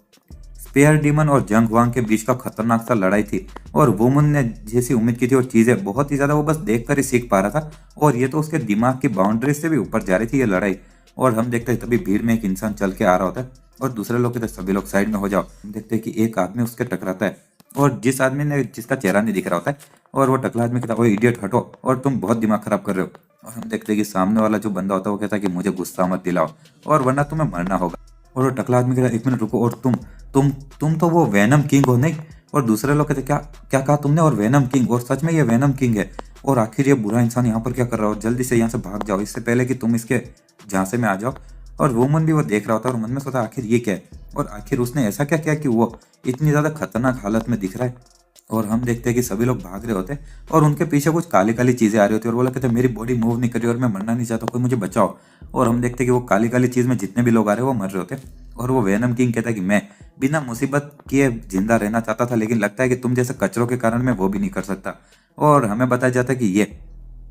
स्पेयर डीमन और जंग वांग के बीच का खतरनाक सा लड़ाई थी, और वुमन ने जैसी उम्मीद की थी और चीजें बहुत ही ज्यादा वो बस देखकर ही सीख पा रहा था, और ये तो उसके दिमाग की बाउंड्री से भी ऊपर जा रही थी ये लड़ाई। और हम देखते हैं तभी भीड़ में एक इंसान चल के आ रहा होता है और दूसरे लोग कहते हैं सभी लोग साइड में हो जाओ। हम देखते हैं कि एक आदमी उसके टकराता है और जिस आदमी ने जिसका चेहरा नहीं दिख रहा होता है, और वो टकला आदमी कहता है ओए इडियट हटो, और तुम बहुत दिमाग खराब कर रहे हो। और हम देखते हैं कि सामने वाला जो बंदा होता है वो कहता है कि मुझे गुस्सा मत दिलाओ और वरना तुम्हें मरना होगा। और वो टकला आदमी कहता है 1 मिनट रुको, और तुम तो वो वेनम किंग हो, नहीं? और दूसरे लोग कहते क्या क्या कहा तुमने? और वेनम किंग, और सच में ये वेनम किंग है? और आखिर ये बुरा इंसान यहाँ पर क्या कर रहा है? और जल्दी से यहाँ से भाग जाओ इससे पहले कि तुम इसके झांसे में आ जाओ। और वुमन भी वो देख रहा होता है और मन में सोचा आखिर ये क्या है, और आखिर उसने ऐसा क्या किया कि वो इतनी ज्यादा खतरनाक हालत में दिख रहा है। और हम देखते हैं कि सभी लोग भाग रहे होते हैं और उनके पीछे कुछ काली काली चीजें आ रही होती है, और वो लोग कहते हैं मेरी बॉडी मूव नहीं कर रही और मैं मरना नहीं चाहता, कोई मुझे बचाओ। और हम देखते हैं कि वो काली काली चीज में जितने भी लोग आ रहे हैं वो मर रहे होते हैं। और वो वेनम किंग कहता है कि मैं बिना मुसीबत किए जिंदा रहना चाहता था, लेकिन लगता है कि तुम जैसे कचरों के कारण मैं वो भी नहीं कर सकता। और हमें बताया जाता है कि ये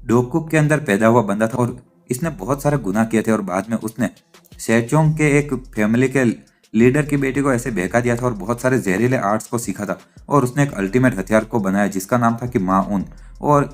डोकुक के अंदर पैदा हुआ बंदा था और इसने बहुत सारे गुनाह किए थे, और बाद में उसने शेचोंग के एक फैमिली के लीडर की बेटी को ऐसे बहका दिया था और बहुत सारे जहरीले आर्ट्स को सीखा था, और उसने एक अल्टीमेट हथियार को बनाया जिसका नाम था कि माउन। और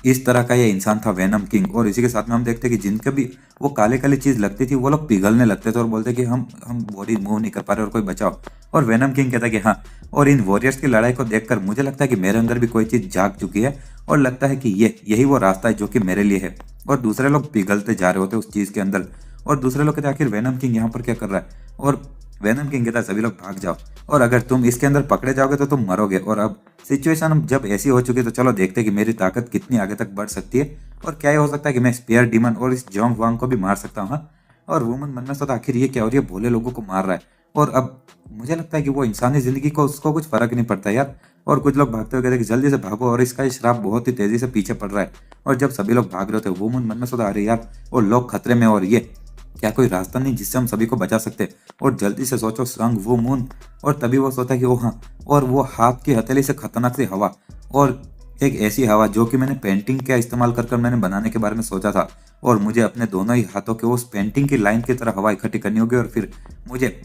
इस तरह का ये इंसान था वेनम किंग। और इसी के साथ में हम देखते हैं कि जिनके भी वो काले काली चीज लगती थी वो लोग पिघलने लगते थे और बोलते कि हम बॉडी मूव नहीं कर पा रहे और कोई बचाओ। और वेनम किंग कहता है कि हाँ, और इन वॉरियर्स की लड़ाई को देखकर मुझे लगता है कि मेरे अंदर भी कोई चीज जाग चुकी है, और लगता है कि यही वो रास्ता है जो कि मेरे लिए है। और दूसरे लोग पिघलते जा रहे होते उस चीज के अंदर, और दूसरे लोग कहते हैं आखिर वेनम किंग यहाँ पर क्या कर रहा है? और वेनम किंग कहता है सभी लोग भाग जाओ, और अगर तुम इसके अंदर पकड़े जाओगे तो तुम मरोगे। और अब सिचुएशन जब ऐसी हो चुकी है तो चलो देखते हैं कि मेरी ताकत कितनी आगे तक बढ़ सकती है, और क्या ये हो सकता है कि मैं स्पेयर डीमन और इस जोंग वांग को भी मार सकता हूँ, हाँ? और वुमन मन में सोचा आखिर ये क्या, और ये भोले लोगों को मार रहा है। और अब मुझे लगता है कि वो इंसानी जिंदगी को उसको कुछ फर्क नहीं पड़ता यार। और कुछ लोग भागते हुए कहते हैं कि जल्दी से भागो, और इसका ये श्राप बहुत ही तेजी से पीछे पड़ रहा है। और जब सभी लोग भाग रहे थे वुमन मन में सोचा अरे यार, और लोग खतरे में, और ये क्या कोई रास्ता नहीं जिससे हम सभी को बचा सकते? और जल्दी से सोचो संग वो मून। और तभी वो सोचा कि ओ हाँ, और वो हाथ की हथेली से खतरनाक सी हवा, और एक ऐसी हवा जो कि मैंने पेंटिंग का इस्तेमाल कर मैंने बनाने के बारे में सोचा था, और मुझे अपने दोनों ही हाथों के उस पेंटिंग की लाइन की तरह हवा इकट्ठी करनी होगी, और फिर मुझे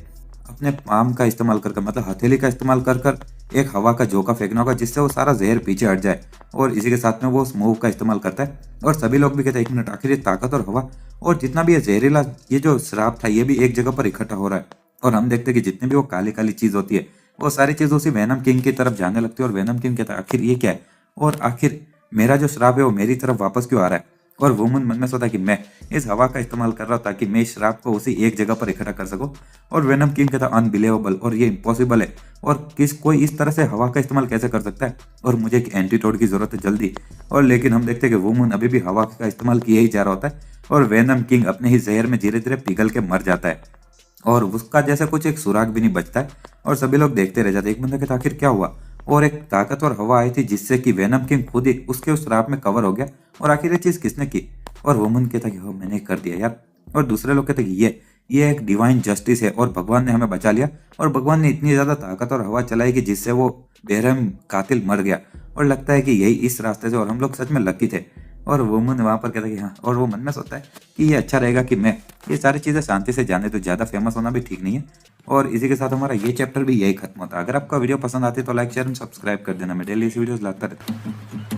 अपने पाम का इस्तेमाल कर मतलब हथेली का इस्तेमाल कर एक हवा का झोंका फेंकना होगा जिससे वो सारा जहर पीछे हट जाए। और इसी के साथ में वो उस मूव का इस्तेमाल करता है, और सभी लोग भी कहते हैं 1 मिनट, आखिर ये ताकत और हवा और जितना भी ये जहरीला ये जो श्राप था ये भी एक जगह पर इकट्ठा हो रहा है। और हम देखते हैं कि जितनी भी वो काली काली चीज होती है वो सारी चीज़ उसी वेनम किंग की तरफ जाने लगती है और वेनम किंग कहता है आखिर ये क्या है, और आखिर मेरा जो श्राप है वो मेरी तरफ वापस क्यों आ रहा है। और वुमन मन में सोचा कि मैं इस हवा का इस्तेमाल कर रहा हूँ ताकि मैं इस श्राप को उसी एक जगह पर इकट्ठा कर सकूं। और वेनम किंग कहता अनबिलीवेबल, और ये इम्पॉसिबल है, और कोई इस तरह से हवा का इस्तेमाल कैसे कर सकता है, और मुझे एक एंटीडोट की जरूरत है जल्दी। और लेकिन हम देखते हैं कि वुमन अभी भी हवा का इस्तेमाल किया ही जा रहा होता है और वेनम किंग अपने ही जहर में धीरे धीरे पिघल के मर जाता है और उसका जैसे कुछ एक सुराग भी नहीं बचता है। और सभी लोग देखते रह जाते। एक बंदा कहता आखिर क्या हुआ, और एक ताकतवर हवा आई थी जिससे कि वेनम किंग खुद ही उसके उस श्राप में कवर हो गया, और आखिर ये चीज किसने की। और वुमन कहता कि हो मैंने कर दिया यार। और दूसरे लोग कहते कि ये एक डिवाइन जस्टिस है और भगवान ने हमें बचा लिया, और भगवान ने इतनी ज्यादा ताकतवर हवा चलाई कि जिससे वो बेरहम कातिल मर गया, और लगता है कि यही इस रास्ते से, और हम लोग सच में लकी थे। और वुमन वहां पर कहता है कि हाँ, और वो मन में सोचता है कि ये अच्छा रहेगा कि मैं ये सारी चीज़ें शांति से जाने, तो ज़्यादा फेमस होना भी ठीक नहीं है। और इसी के साथ हमारा ये चैप्टर भी यही खत्म होता है। अगर आपका वीडियो पसंद आती है तो लाइक शेयर एंड सब्सक्राइब कर देना। मैं डेली ऐसी वीडियोस लाता रहता हूँ।